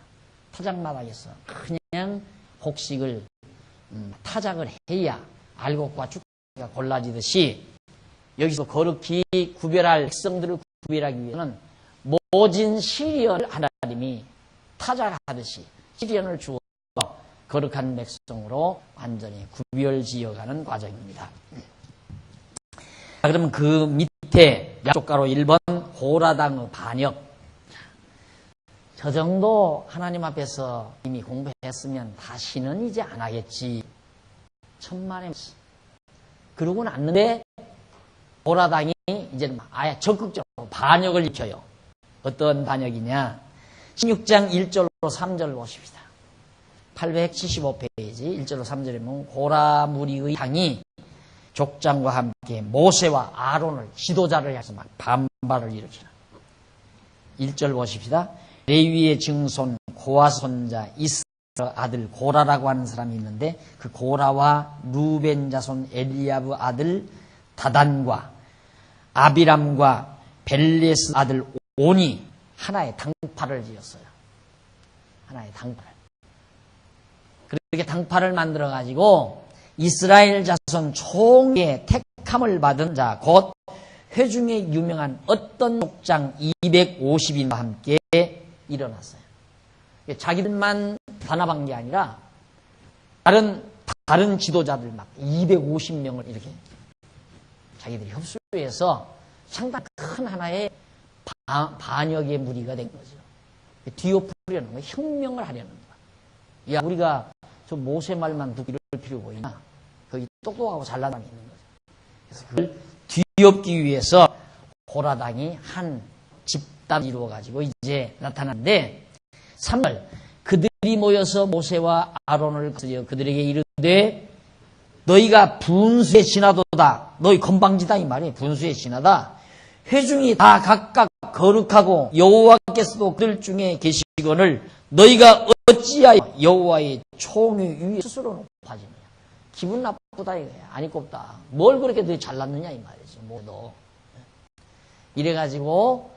타작마당에서 그냥 곡식을 타작을 해야 알곡과 쭉정이가 골라지듯이 여기서 거룩히 구별할 백성들을 구별하기 위해서는 모진 시련을 하나님이 타작하듯이 시련을 주어 거룩한 백성으로 완전히 구별지어가는 과정입니다. 자, 그러면 그 밑에 양쪽 가로 1번 고라당의 반역. 저 정도 하나님 앞에서 이미 공부했으면 다시는 이제 안 하겠지. 천만의 그러고 났는데 고라당이 이제는 아예 적극적으로 반역을 일으켜요. 어떤 반역이냐? 16장 1절로 3절 보십시다. 875페이지 1절로 3절에 보면 고라 무리의 당이 족장과 함께 모세와 아론을 지도자를 해서 막 반발을 일으키는 1절 보십시다. 레위의 증손 고아 손자 이스라엘 아들 고라라고 하는 사람이 있는데 그 고라와 루벤 자손 엘리야브 아들 다단과 아비람과 벨레스 아들 온이 하나의 당파를 지었어요. 하나의 당파를. 그렇게 당파를 만들어가지고 이스라엘 자손 총의 택함을 받은 자, 곧 회중에 유명한 어떤 족장 250인과 함께 일어났어요. 자기들만 단합한 게 아니라 다른 지도자들 막 250명을 이렇게 자기들이 협수해서 상당히 큰 하나의 반역의 무리가 된 거죠. 뒤엎으려는 거예요. 혁명을 하려는 거예요. 야, 우리가 저 모세 말만 듣고 이럴 필요가 있나? 거기 똑똑하고 잘난 사람이 있는 거죠. 그래서 그걸 뒤엎기 위해서 고라당이 한 집단을 이루어가지고 이제 나타났는데 3절 그들이 모여서 모세와 아론을 거스려 그들에게 이르되 너희가 분수에 지나도다. 너희 건방지다 이 말이에요. 분수에 지나다. 회중이 다 각각 거룩하고 여호와께서도 그들 중에 계시거늘 너희가 어찌하여 여호와의 총의 위에 스스로 높아지느냐. 기분 나쁘다 이거야. 아니 꼽다. 뭘 그렇게 너희 잘났느냐 이 말이지. 너. 이래가지고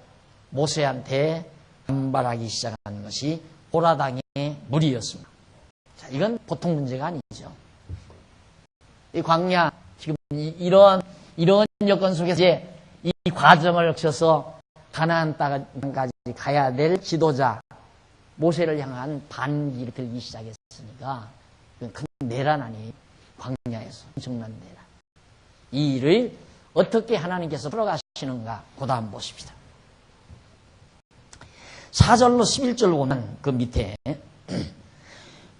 모세한테 반발하기 시작한 것이 고라당의 무리였습니다. 자, 이건 보통 문제가 아니죠. 이 광야 지금 이런 여건 속에서 이제 이 과정을 거쳐서 가나안 땅까지 가야 될 지도자 모세를 향한 반기를 들기 시작했으니까 큰 내란 아니 광야에서 엄청난 내란. 이 일을 어떻게 하나님께서 풀어가시는가 그 다음 보십시다. 4절로 11절 보면 그 밑에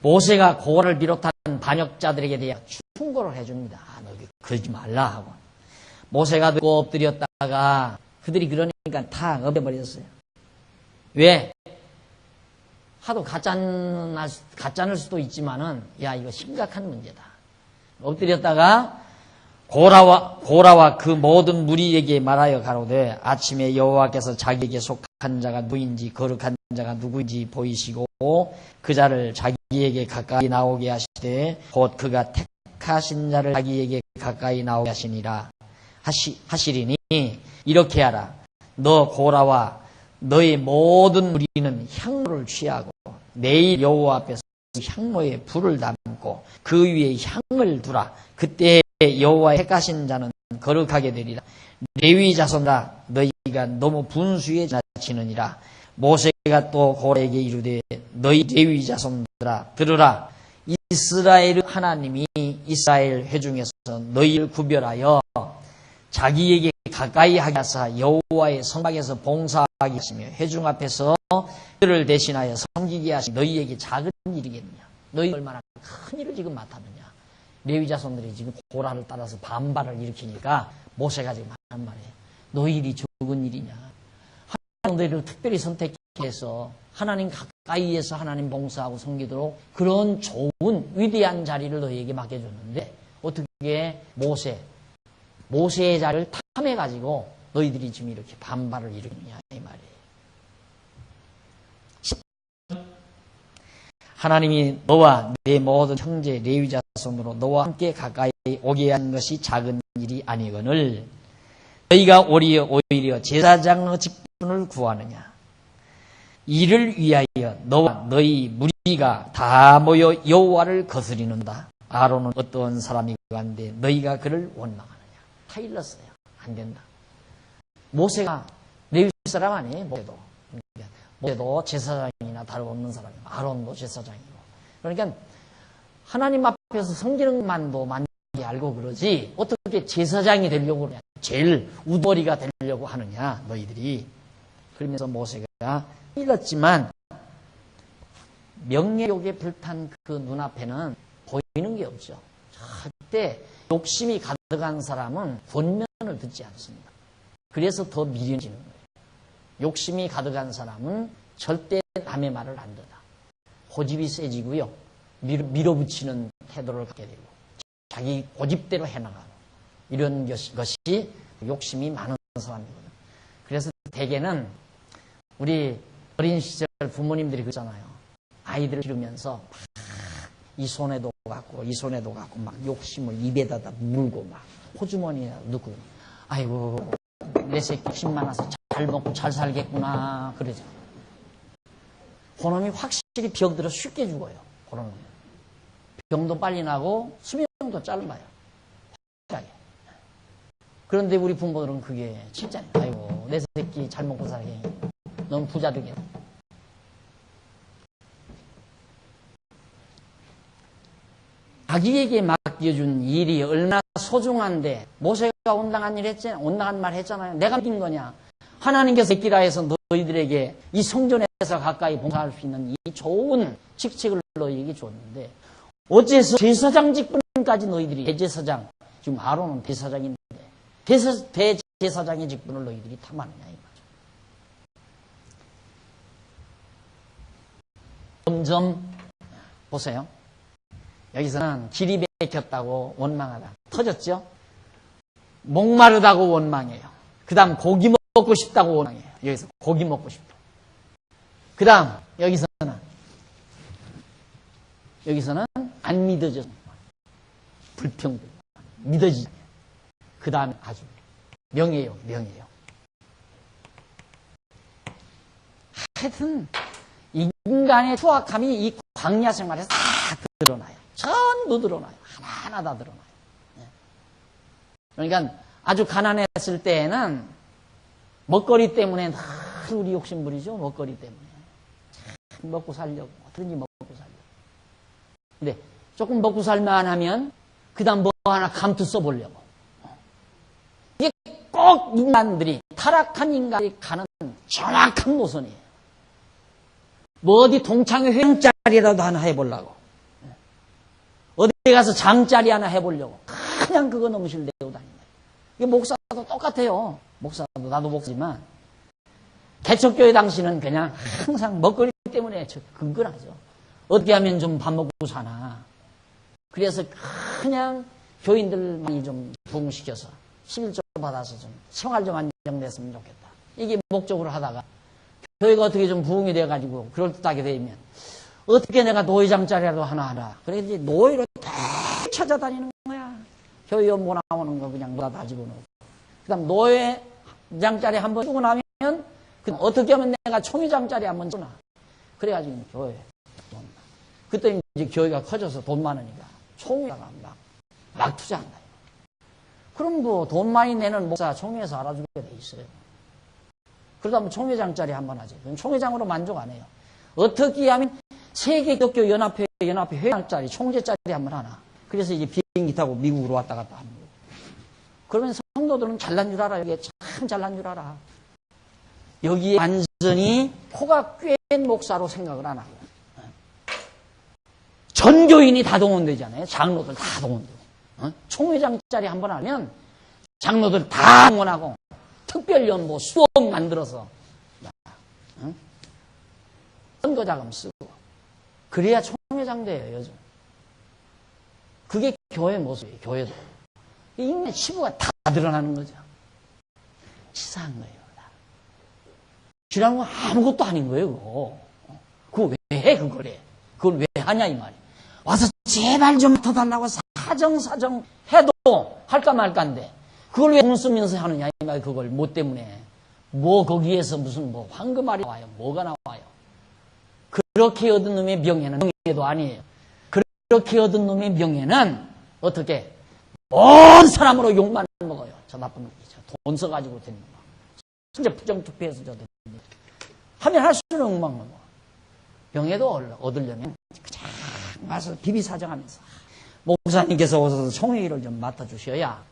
모세가 고라를 비롯한 반역자들에게 대해 충고를 해줍니다. 너 그러지 말라 하고. 모세가 듣고 엎드렸다가 그들이 그러니까 다 엎어버렸어요. 왜? 하도 가짜일 수도 있지만은 야 이거 심각한 문제다. 엎드렸다가 고라와 그 모든 무리에게 말하여 가로되 아침에 여호와께서 자기에게 속한 자가 누구인지 거룩한 자가 누구인지 보이시고 그 자를 자기에게 가까이 나오게 하시되 곧 그가 택하신 자를 자기에게 가까이 나오게 하시니라 하시리니 이렇게 하라. 너 고라와 너의 모든 무리는 향로를 취하고 내일 여호와 앞에서 향로에 불을 담고 그 위에 향을 두라. 그때 여호와의 택하신 자는 거룩하게 되리라. 레위 자손아 너희가 너무 분수에 지나치느니라. 모세가 또 고라에게 이르되 너희 레위 자손들아 들으라. 이스라엘 하나님이 이스라엘 회중에서 너희를 구별하여 자기에게 가까이 하게 하사 여호와의 성막에서 봉사하게 하시며 회중 앞에서 그를 대신하여 섬기게 하시 너희에게 작은 일이겠느냐. 너희 얼마나 큰 일을 지금 맡았느냐. 레위 자손들이 지금 고라를 따라서 반발을 일으키니까 모세가 지금 하는 말이에요. 너희 일이 적은 일이냐. 하나님들을 특별히 선택해서 하나님 가까이에서 하나님 봉사하고 섬기도록 그런 좋은 위대한 자리를 너희에게 맡겨줬는데 어떻게 모세의 자리를 탐해가지고 너희들이 지금 이렇게 반발을 일으키느냐 이 말이에요. 하나님이 너와 내 모든 형제 레위 자손으로 너와 함께 가까이 오게 한 것이 작은 일이 아니거늘 너희가 오히려 제사장의 직분을 구하느냐. 이를 위하여 너와 너희 무리가 다 모여 여호와를 거스리는다. 아론은 어떤 사람이고 한데 너희가 그를 원망하느냐. 다 일렀어요. 안 된다. 모세가 레위 사람 아니에요. 모세도 제사장이나 다름없는 사람이고 아론도 제사장이고. 그러니까 하나님 앞에서 섬기는 것만도 만약에 알고 그러지 어떻게 제사장이 되려고 그러냐. 제일 우두머리가 되려고 하느냐 너희들이. 그러면서 모세가 일렀지만 명예욕에 불탄 그 눈앞에는 보이는 게 없죠. 절대 욕심이 가득한 사람은 권면을 듣지 않습니다. 그래서 더 미련지는 거예요. 욕심이 가득한 사람은 절대 남의 말을 안 듣다. 고집이 세지고요. 밀어붙이는 태도를 갖게 되고 자기 고집대로 해나가는 이런 것이 욕심이 많은 사람이거든요. 그래서 대개는 우리 어린 시절 부모님들이 그러잖아요. 아이들을 기르면서 막 이 손에도 갖고 이 손에도 갖고 막 욕심을 입에다 물고 막 호주머니에 넣고 아이고 내 새끼 욕심 많아서 잘 먹고 잘 살겠구나 그러죠. 그놈이 확실히 병들어 쉽게 죽어요. 그놈은 병도 빨리 나고 수명도 짧아요. 확실하게. 그런데 우리 부모들은 그게 진짜예요. 아이고 내 새끼 잘 먹고 살게 너무 부자 되겠네. 자기에게 맡겨준 일이 얼마나 소중한데 모세가 온당한 말 했잖아요. 내가 맡긴 거냐. 하나님께서 맡기라 해서 너희들에게 이 성전에서 가까이 봉사할 수 있는 이 좋은 직책을 너희에게 줬는데 어째서 제사장 직분까지 너희들이 대제사장 지금 아론은 대사장인데 대제사장의 직분을 너희들이 탐하느냐 이 말이죠. 점점 보세요. 여기서는 길이 막혔다고 원망하다. 터졌죠? 목마르다고 원망해요. 그 다음 고기 먹고 싶다고 원망해요. 여기서 고기 먹고 싶다. 그 다음 여기서는 안 믿어져. 불평등. 믿어지지. 그 다음에 아주 명예요. 하여튼 인간의 투악함이 이 광야 생활에서 다 드러나요. 전부 드러나요. 하나하나 다 드러나요. 그러니까 아주 가난했을 때에는 먹거리 때문에 늘 우리 욕심 부리죠. 먹거리 때문에. 참 먹고 살려고. 어떻게든지 먹고 살려고. 근데 조금 먹고 살만 하면 그 다음 뭐 하나 감투 써보려고. 이게 꼭 인간들이, 타락한 인간이 가는 정확한 노선이에요. 뭐 어디 동창회 회장짜리라도 하나 해보려고. 어디 가서 장짜리 하나 해보려고. 그냥 그거 너무실 내고 다닌다. 이게 목사도 똑같아요. 목사도, 나도 목사지만 개척교회 당시는 그냥 항상 먹거리 때문에 근근하죠. 어떻게 하면 좀 밥 먹고 사나. 그래서 그냥 교인들 많이 좀 부흥시켜서 11조 받아서 좀 생활 좀 안정됐으면 좋겠다. 이게 목적으로 하다가 교회가 어떻게 좀 부흥이 돼가지고 그럴듯하게 되면 어떻게 내가 노회장짜리라도 하나 하라. 그래서 이제 노회로 다 찾아다니는 거야. 교회 못 나오는 거 그냥 다 집어넣고. 그 다음 노회장짜리 한번 쓰고 나면 그럼 어떻게 하면 내가 총회장짜리 한번 쓰나. 그래가지고 교회 돈. 그때 이제 교회가 커져서 돈 많으니까 총회가 막 투자한다. 그럼 뭐 돈 많이 내는 목사 총회에서 알아주게 돼 있어요. 그러다 보면 총회장짜리 한번 하죠. 총회장으로 만족 안 해요. 어떻게 하면 세계기독교 연합회 회장짜리, 총재짜리 한번 하나. 그래서 이제 비행기 타고 미국으로 왔다 갔다 하는 거예요. 그러면 성도들은 잘난 줄 알아. 여기에 참 잘난 줄 알아. 여기에 완전히 코가 꿰인 목사로 생각을 안 하고. 전 교인이 다 동원되잖아요. 장로들 다 동원되고. 총회장짜리 한번 하면 장로들 다 동원하고 특별연보 수억 만들어서 선거자금 쓰고 그래야 총회장 돼요. 요즘. 그게 교회 모습이에요. 교회도. 인간의 치부가 다 드러나는 거죠. 치사한 거예요. 쥐라는 건 아무것도 아닌 거예요. 그거 왜 해? 그걸 해. 그걸 왜 하냐 이 말이에요. 와서 제발 좀 맡아달라고 사정 해도 할까 말까인데 그걸 왜 돈 쓰면서 하느냐 이 말. 그걸 뭐 때문에 뭐 거기에서 무슨 뭐 황금알이 나와요. 뭐가 나와요. 그렇게 얻은 놈의 명예는 명예도 아니에요. 그렇게 얻은 놈의 명예는 어떻게 온 사람으로 욕만 먹어요. 저 나쁜 놈이죠. 돈 써가지고 되는 거. 진짜 부정투표해서 저 하면 할수록 막 먹어. 명예도 얻으려면 그냥 와서 비비사정하면서 목사님께서 오셔서 총회를 좀 맡아주셔야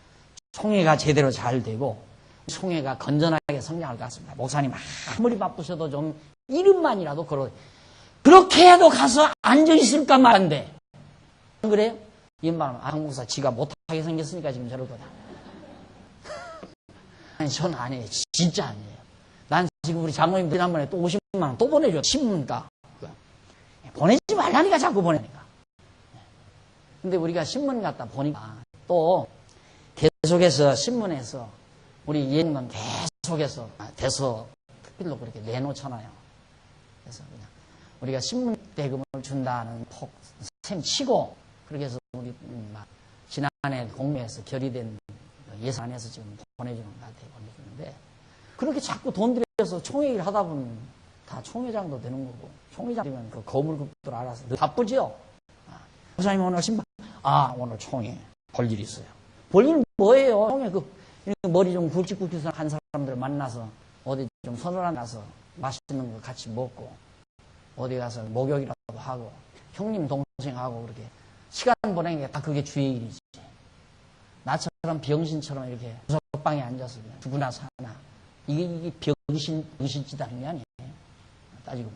총회가 제대로 잘 되고 총회가 건전하게 성장할 것 같습니다. 목사님 아무리 바쁘셔도 좀 이름만이라도 그렇게 해도 가서 앉아있을까 말한데 안 그래요? 이 말은 한국사 지가 못하게 생겼으니까 지금 저러거든. 아니 저는 아니에요. 진짜 아니에요. 난 지금 우리 장로님 지난번에 또 50만 원 또 보내줘. 신문가. 보내지 말라니까 자꾸 보내니까. 근데 우리가 신문 갖다 보니까 또 계속해서 신문에서 우리 예님은 계속해서 대서 특별로 그렇게 내놓잖아요. 그래서 그냥 우리가 신문 대금을 준다는 셈 치고 그렇게 해서 우리 지난해 공매에서 결의된 예산에서 지금 보내주는 것 같아요. 보내주는데 그렇게 자꾸 돈 들여서 총회를 하다 보면 다 총회장도 되는 거고 총회장이면 그 거물급들 알아서 바쁘죠. 목사님 오늘 신방 오늘 총회 볼 일 있어요. 볼 일 뭐예요? 총회 머리 좀 굵직굵직한 한 사람들 만나서 어디 좀 선언 나서 맛있는 거 같이 먹고 어디 가서 목욕이라도 하고 형님 동생하고 그렇게 시간 보내는 게 다 그게 주의 일이지. 나처럼 병신처럼 이렇게 구석방에 앉아서 그냥 누구나 사나. 이게 병신짓 하는 게 아니에요. 따지고.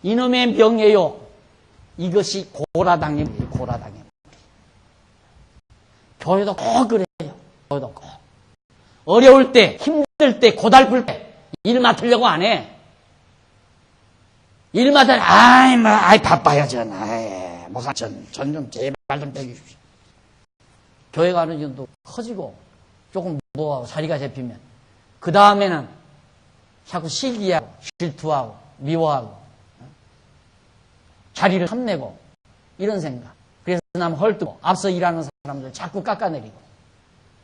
이놈의 명예요. 이것이 고라당의 물이에요. 고라당의 물. 교회도 꼭 그래요. 교회도 꼭. 어려울 때, 힘들 때, 고달플 때 일 맡으려고 안 해. 일 맡으려 바빠요 전. 목사 전 좀 제발 좀 빼주십시오. 교회가 어느 정도 커지고 조금 뭐 자리가 잡히면 그 다음에는 자꾸 시기하고 질투하고 미워하고 자리를 탐내고 이런 생각. 그래서 남 헐뜯고 앞서 일하는 사람들 자꾸 깎아내리고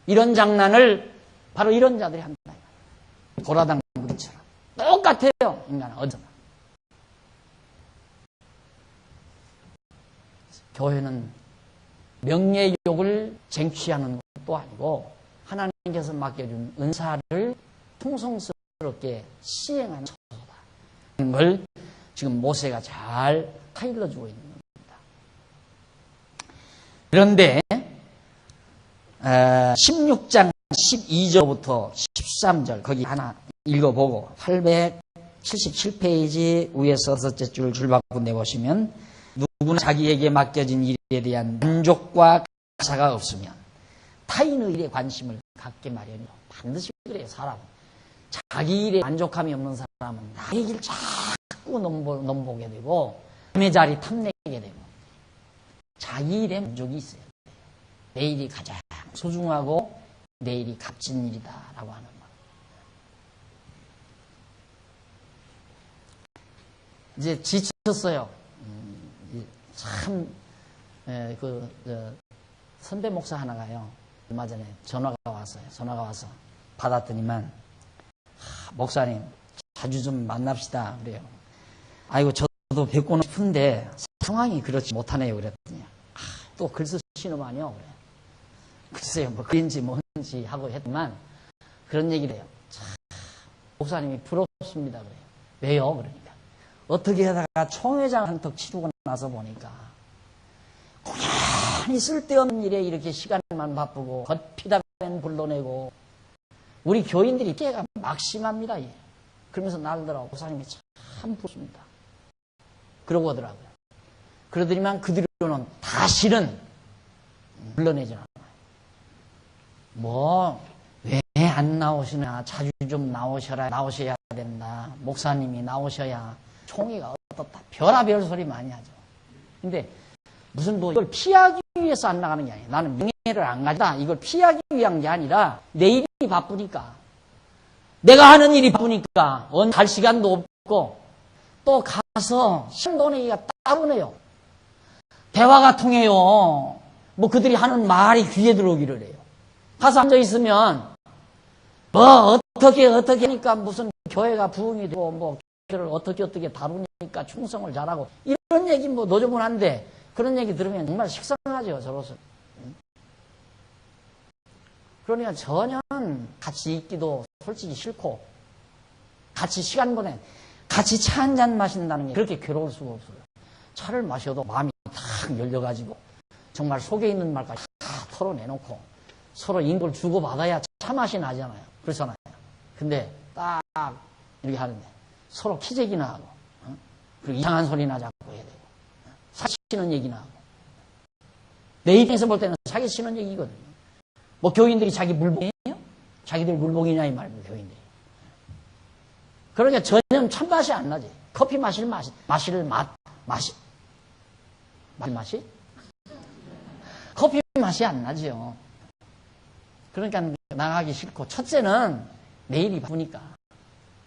이런 장난을 바로 이런 자들이 한다. 고라당 무리처럼 똑같아요. 인간은 어쩌나. 교회는 명예욕을 쟁취하는 것도 아니고 하나님께서 맡겨준 은사를 충성스럽게 시행하는 처소다. 그런 걸 지금 모세가 잘 타일러주고 있는 겁니다. 그런데 16장 12절부터 13절 거기 하나 읽어보고 877페이지 위에서 6줄 줄바꿈 내보시면 누구나 자기에게 맡겨진 일에 대한 만족과 감사가 없으면 타인의 일에 관심을 갖게 마련이요. 반드시 그래요. 사람은. 자기 일에 만족함이 없는 사람은 나의 일 자꾸 넘보게 되고 남의 자리 탐내게 되고 자기 일에 만족이 있어요. 내 일이 가장 소중하고 내 일이 값진 일이다라고 하는 것. 이제 지쳤어요. 참, 선배 목사 하나가요. 얼마 전에 전화가 왔어요. 전화가 와서 받았더니만, 목사님, 자주 좀 만납시다. 그래요. 아이고, 저도 뵙고는 싶은데, 상황이 그렇지 못하네요. 그랬더니, 또 글 쓰시는 거 아니요? 그래. 글쎄요, 뭐, 글인지 뭔지 하고 했지만, 그런 얘기를 해요. 참, 목사님이 부럽습니다. 그래요. 왜요? 그러니까. 어떻게 하다가 총회장 한턱 치르고 나서 보니까 고연히 쓸데없는 일에 이렇게 시간만 바쁘고 겉피다맨 불러내고 우리 교인들이 피해가 막심합니다. 예. 그러면서 날더라고. 목사님이 참 부럽습니다. 그러고 하더라고요. 그러더니만 그 뒤로는 다시는 불러내지 않아요. 뭐 왜 안 나오시나 자주 좀 나오셔야 된다. 목사님이 나오셔야 총회가 어떻다. 별의별 소리 많이 하죠. 근데 무슨 뭐 이걸 피하기 위해서 안 나가는 게 아니에요. 나는 명예를 안 가지다. 이걸 피하기 위한 게 아니라 내 일이 바쁘니까. 내가 하는 일이 바쁘니까 갈 시간도 없고 또 가서 시간 보내기가 따로네요. 대화가 통해요. 뭐 그들이 하는 말이 귀에 들어오기를 해요. 가서 앉아있으면 뭐 어떻게 하니까 무슨 교회가 부흥이 되고 뭐 를 어떻게 다루니까 충성을 잘하고 이런 얘기 뭐 노조분한데 그런 얘기 들으면 정말 식상하죠. 저로서. 그러니까 전혀 같이 있기도 솔직히 싫고 같이 시간 같이 차 한잔 마신다는 게 그렇게 괴로울 수가 없어요. 차를 마셔도 마음이 탁 열려가지고 정말 속에 있는 말까지 다 털어내놓고 서로 인도를 주고받아야 차 맛이 나잖아요. 그렇잖아요. 근데 딱 이렇게 하는데 서로 키재기나 하고, 그리고 이상한 소리나 자꾸 해야 되고, 사치는 얘기나 하고. 내 입장에서 볼 때는 사기 치는 얘기거든요. 뭐 교인들이 자기 물봉이에요? 자기들 물봉이냐 이 말이에요, 교인들이. 그러니까 전혀 참맛이 안 나지. 커피 마실 맛이? 커피 맛이 안 나죠. 그러니까 나가기 싫고, 첫째는 내일이 바쁘니까.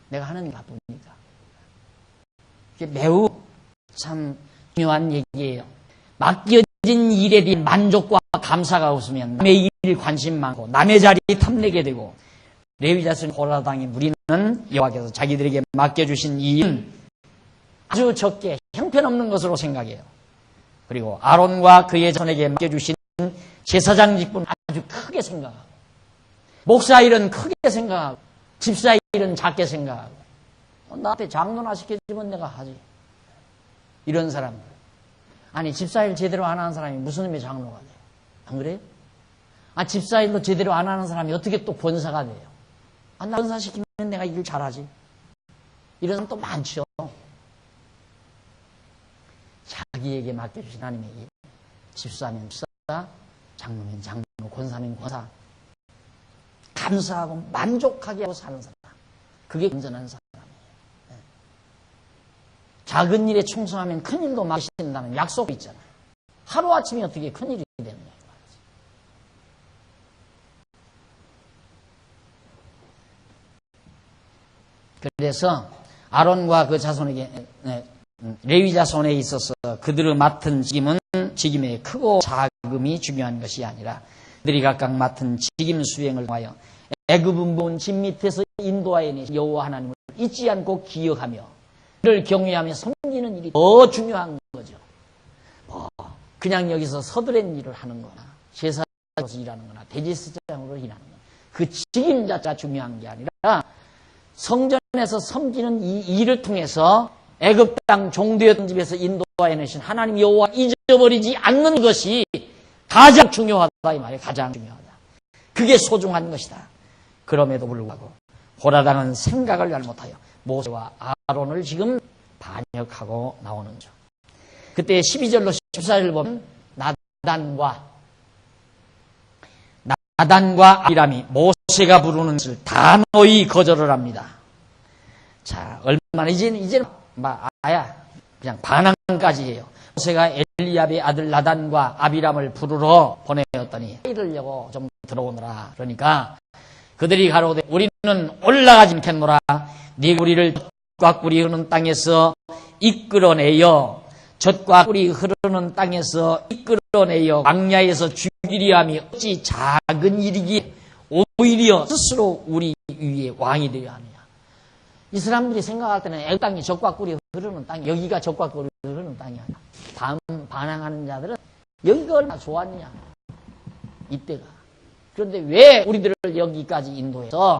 내가 하는 일이 바쁘니까. 이게 매우 참 중요한 얘기예요. 맡겨진 일에 대한 만족과 감사가 없으면 남의 일 관심 많고 남의 자리 탐내게 되고 레위 자손 고라당의 무리는 여호와께서 자기들에게 맡겨주신 이 일은 아주 적게 형편없는 것으로 생각해요. 그리고 아론과 그의 자손에게 맡겨주신 제사장 직분은 아주 크게 생각하고 목사 일은 크게 생각하고 집사 일은 작게 생각하고 나한테 장로나 시켜주면 내가 하지. 이런 사람들. 아니 집사일 제대로 안 하는 사람이 무슨 의미의 장로가 돼요? 안 그래요? 집사일도 제대로 안 하는 사람이 어떻게 또 권사가 돼요? 나 권사시키면 내가 일 잘하지. 이런 사람 또 많죠. 자기에게 맡겨주신 하나님의 일. 집사면 집사, 장로면 장로, 권사면 권사. 감사하고 만족하게 하고 사는 사람. 그게 온전한 사람이에요. 작은 일에 충성하면 큰 일도 맡기신다는 약속이 있잖아요. 하루아침에 어떻게 큰 일이 되느냐. 그래서 아론과 그 자손에게 레위 자손에 있어서 그들의 맡은 직임의 크고 작음이 중요한 것이 아니라 그들이 각각 맡은 직임 수행을 통하여 애굽은 집 밑에서 인도하여 내신 여호와 하나님을 잊지 않고 기억하며 그를 경외하며 섬기는 일이 더 중요한 거죠. 그냥 여기서 서두른 일을 하는 거나 제사장으로서 일하는 거나 대제사장으로 일하는 거나 그 직임 자체가 중요한 게 아니라 성전에서 섬기는 이 일을 통해서 애굽 땅 종되었던 집에서 인도해내신 하나님 여호와 잊어버리지 않는 것이 가장 중요하다 이 말이에요. 가장 중요하다. 그게 소중한 것이다. 그럼에도 불구하고 고라당은 생각을 잘못하여 모세와 아론을 지금 반역하고 나오는 거죠. 그때 12절로 14절 보면 나단과 아비람이 모세가 부르는 것을 단호히 거절을 합니다. 자, 얼마나 이제는 그냥 반항까지 해요. 모세가 엘리압의 아들 나단과 아비람을 부르러 보내었더니 이르려고 좀 들어오느라. 그러니까 그들이 가로되 우리는 올라가지 않겠노라. 네가 우리를 젖과 꿀이 흐르는 땅에서 이끌어내어 젖과 꿀이 흐르는 땅에서 이끌어내어 광야에서 죽이려 함이 어찌 작은 일이기에 오히려 스스로 우리 위에 왕이 되려 하느냐. 이 사람들이 생각할 때는 애굽 땅이 젖과 꿀이 흐르는 땅이, 여기가 젖과 꿀이 흐르는 땅이야. 다음 반항하는 자들은 여기가 얼마나 좋았냐, 이때가. 그런데 왜 우리들을 여기까지 인도해서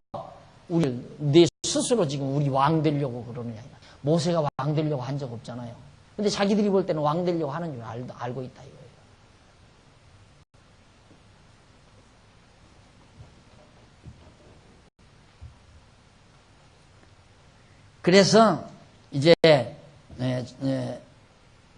내 스스로 지금 우리 왕 되려고 그러느냐. 모세가 왕 되려고 한 적 없잖아요. 근데 자기들이 볼 때는 왕 되려고 하는 줄 알고 있다 이거예요. 그래서 이제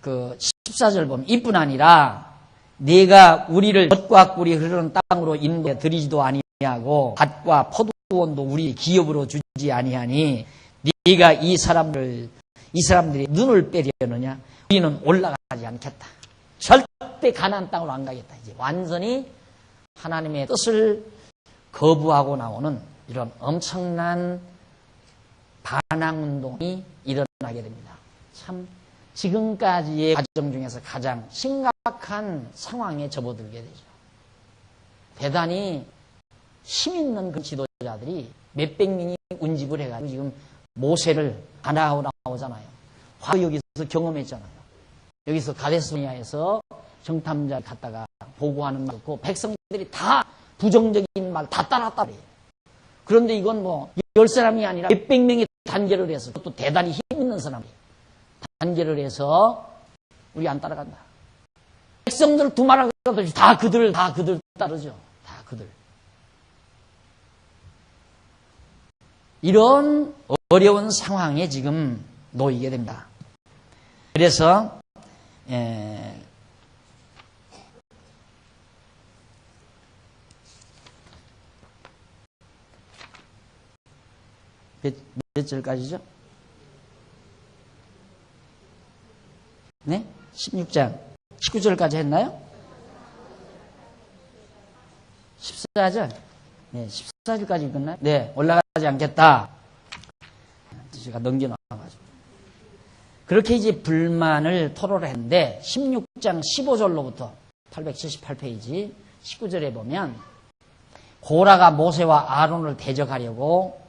그 14절 보면 이뿐 아니라 네가 우리를 젖과 꿀이 흐르는 땅으로 인도해 드리지도 아니하고 밭과 포도원도 우리 기업으로 주지 아니하니 네가 이 사람들이 눈을 빼려느냐. 우리는 올라가지 않겠다. 절대 가나안 땅으로 안 가겠다. 이제 완전히 하나님의 뜻을 거부하고 나오는 이런 엄청난 반항운동이 일어나게 됩니다. 참 지금까지의 과정 중에서 가장 심각한 상황에 접어들게 되죠. 대단히 힘있는 그 지도자들이 몇백 명이 운집을 해가지고 지금 모세를 반항하고 나오잖아요. 여기서 경험했잖아요. 여기서 가데스니아에서 정탐자 갔다가 보고하는 말 듣고 백성들이 다 부정적인 말 다 따랐다 그래요. 그런데 이건 뭐 10사람이 아니라 몇백 명이 단결을 해서 또 대단히 힘있는 사람이 단결을 해서 우리 안 따라간다. 백성들 두말하고 다 그들 따르죠. 다 그들. 이런 어려운 상황에 지금 놓이게 됩니다. 그래서 몇 절까지죠? 네? 16장 19절까지 했나요? 14절? 네, 14절까지 읽었나요? 네, 올라가지 않겠다. 제가 넘겨놔가지고. 그렇게 이제 불만을 토로를 했는데 16장 15절로부터 878페이지 19절에 보면 고라가 모세와 아론을 대적하려고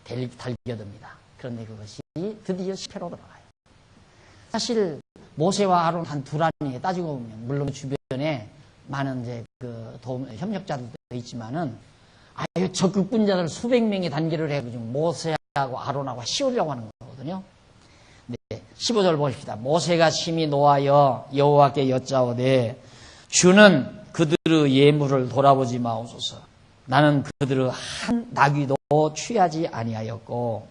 달겨듭니다. 그런데 그것이 드디어 실패로 돌아가요. 사실 모세와 아론 한 둘안에 따지고 보면 물론 주변에 많은 이제 그 협력자들도 있지만은 아유 적극분자들 수백 명이 단결을 해가지고 모세하고 아론하고 씌우려고 하는 거거든요. 네, 15절 보십시다. 모세가 심히 노하여 여호와께 여짜오되 주는 그들의 예물을 돌아보지 마옵소서. 나는 그들의 한 나귀도 취하지 아니하였고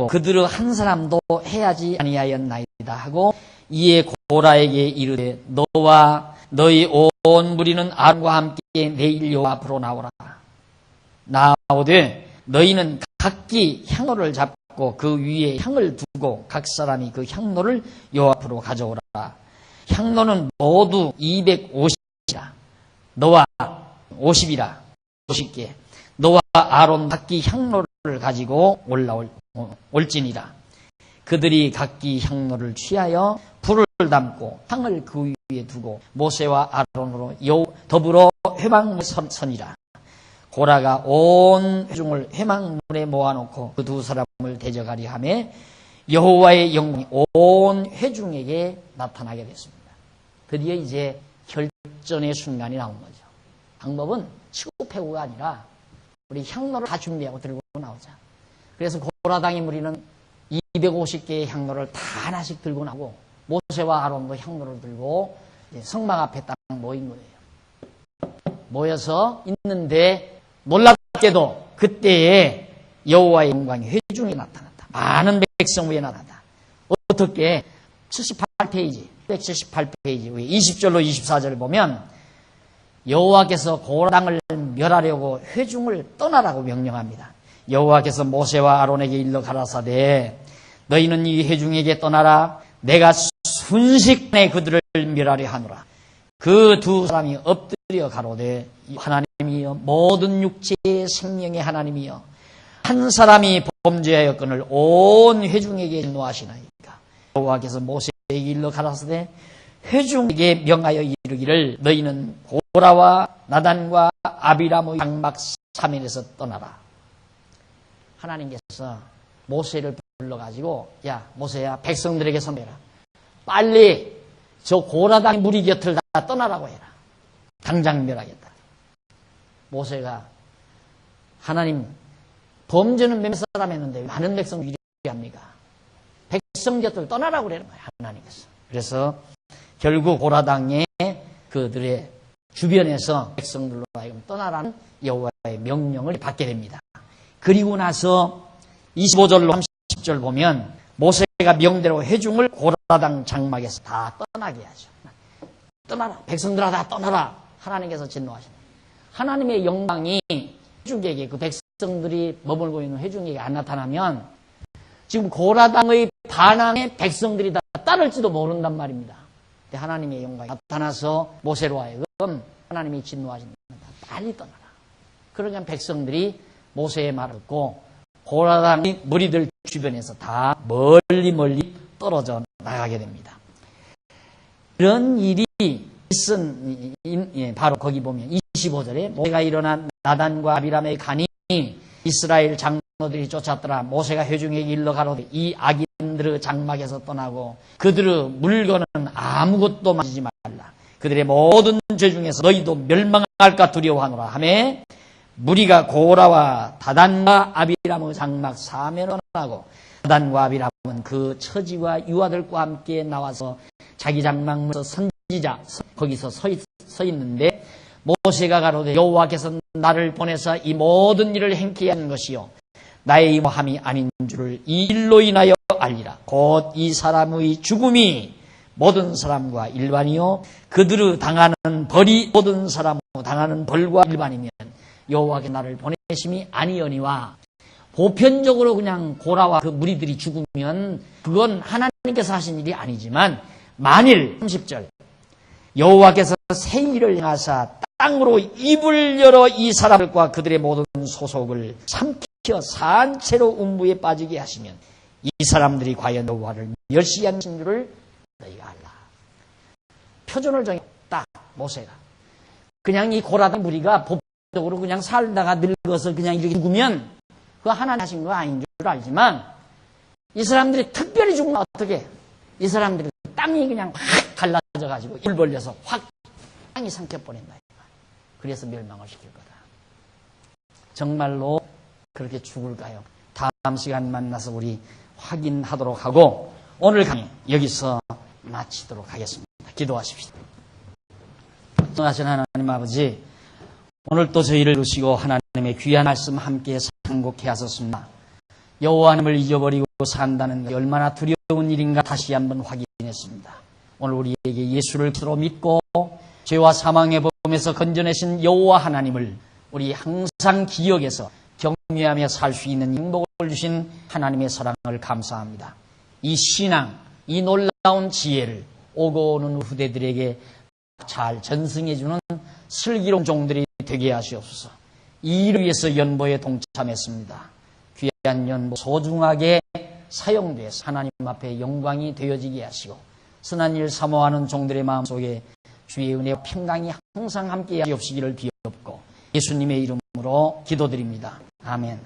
그들의 한 사람도 해하지 아니하였나이다 하고 이에 고라에게 이르되 너와 너희 온 무리는 아론과 함께 내일 여호와 앞으로 나오라. 나오되 너희는 각기 향로를 잡고 그 위에 향을 두고 각 사람이 그 향로를 여호와 앞으로 가져오라. 향로는 모두 250이라. 너와 50이라. 50개. 너와 아론 각기 향로를 가지고 올지니라. 그들이 각기 향로를 취하여 불을 담고 향을 그 위에 두고 모세와 아론으로 더불어 회막문에 서니라. 고라가 온 회중을 회막문에 모아놓고 그 두 사람을 대적하리 하매 여호와의 영광이 온 회중에게 나타나게 됐습니다. 드디어 이제 결전의 순간이 나온 거죠. 방법은 치고 패고가 아니라 우리 향로를 다 준비하고 들고 나오자. 그래서 고라당의 무리는 250개의 향로를 다 하나씩 들고 나오고 모세와 아론도 향로를 들고 성막 앞에 딱 모인 거예요. 모여서 있는데 놀랍게도 그때에 여호와의 영광이 회중에 나타났다. 많은 백성 위에 나타났다. 어떻게? 78페이지, 178페이지 20절로 24절을 보면 여호와께서 고라당을 멸하려고 회중을 떠나라고 명령합니다. 여호와께서 모세와 아론에게 일러 가라사대 너희는 이 회중에게 떠나라. 내가 순식간에 그들을 멸하려 하노라. 그 두 사람이 엎드려 가로되 하나님이여 모든 육체의 생명의 하나님이여 한 사람이 범죄하였거늘 온 회중에게 진노하시나이까. 여호와께서 모세에게 일러 가라사대 회중에게 명하여 이르기를 너희는 고라와 나단과 아비람의 장막 사면에서 떠나라. 하나님께서 모세를 불러가지고 야 모세야 백성들에게 선배라. 빨리 저 고라당의 무리 곁을 다 떠나라고 해라. 당장 멸하겠다. 모세가 하나님 범죄는 몇 사람 했는데 많은 백성 유리합니까? 백성 곁을 떠나라고 그러는 거예요. 하나님께서. 그래서 결국 고라당의 그들의 주변에서 백성들로 하여금 떠나라는 여호와의 명령을 받게 됩니다. 그리고 나서 25절로 30절 보면 모세가 명대로 회중을 고라당 장막에서 다 떠나게 하죠. 떠나라. 백성들아 다 떠나라. 하나님께서 진노하십니다. 하나님의 영광이 회중에게 그 백성들이 머물고 있는 회중에게 안 나타나면 지금 고라당의 반항에 백성들이 다 따를지도 모른단 말입니다. 근데 하나님의 영광이 나타나서 모세로 하여금 하나님이 진노하십니다. 빨리 떠나라. 그러니까 백성들이 모세의 말을 듣고 고라당의 무리들 주변에서 다 멀리 떨어져 나가게 됩니다. 이런 일이 있은 바로 거기 보면 25절에 모세가 일어나 나단과 아비람의 간이 이스라엘 장로들이 쫓았더라. 모세가 회중에게 일러 가로되 이 악인들의 장막에서 떠나고 그들의 물건은 아무것도 만지지 말라. 그들의 모든 죄 중에서 너희도 멸망할까 두려워하노라 하매 무리가 고라와 다단과 아비람의 장막 사면을 떠나고 다단과 아비람은 그 처지와 유아들과 함께 나와서 자기 장막에서 선지자 거기서 서 있는데 모세가 가로되 여호와께서 나를 보내사 이 모든 일을 행케 한 것이요 나의 모함이 아닌 줄을 이 일로 인하여 알리라. 곧 이 사람의 죽음이 모든 사람과 일반이요 그들의 당하는 벌이 모든 사람의 당하는 벌과 일반이면 여호와께 나를 보내심이 아니오니와 보편적으로 그냥 고라와 그 무리들이 죽으면 그건 하나님께서 하신 일이 아니지만 만일 30절 여호와께서 새 일을 행하사 땅으로 입을 열어 이 사람들과 그들의 모든 소속을 삼켜 산채로 음부에 빠지게 하시면 이 사람들이 과연 여호와를 멸시한 줄을 너희가 알라. 표준을 정했다. 모세가 그냥 이 고라당 무리가 법적으로 그냥 살다가 늙어서 그냥 이렇게 죽으면 그거 하나님 하신 거 아닌 줄 알지만 이 사람들이 특별히 죽으면 어떻게 이 사람들이 땅이 그냥 확 갈라져 가지고 입을 벌려서 확 땅이 삼켜버린다. 그래서 멸망을 시킬 거다. 정말로 그렇게 죽을까요? 다음 시간 만나서 우리 확인하도록 하고 오늘 강의 여기서 마치도록 하겠습니다. 기도하십시오. 성하신 하나님 아버지, 오늘 또 저희를 부르시고 하나님의 귀한 말씀 함께 상고케 하셨습니다. 여호와 하나님을 잊어버리고 산다는 것이 얼마나 두려운 일인가 다시 한번 확인했습니다. 오늘 우리에게 예수를 스스로 믿고 죄와 사망의 범에서 건져내신 여호와 하나님을 우리 항상 기억해서 경외하며 살 수 있는 행복을 주신 하나님의 사랑을 감사합니다. 이 신앙, 이 놀라운 지혜를 오고 오는 후대들에게 잘 전승해주는 슬기로운 종들이 되게 하시옵소서. 이 일을 위해서 연보에 동참했습니다. 귀한 연보 소중하게 사용돼서 하나님 앞에 영광이 되어지게 하시고 선한 일 사모하는 종들의 마음속에 주의 은혜와 평강이 항상 함께 하시옵시기를 비옵고 예수님의 이름으로 기도드립니다. 아멘.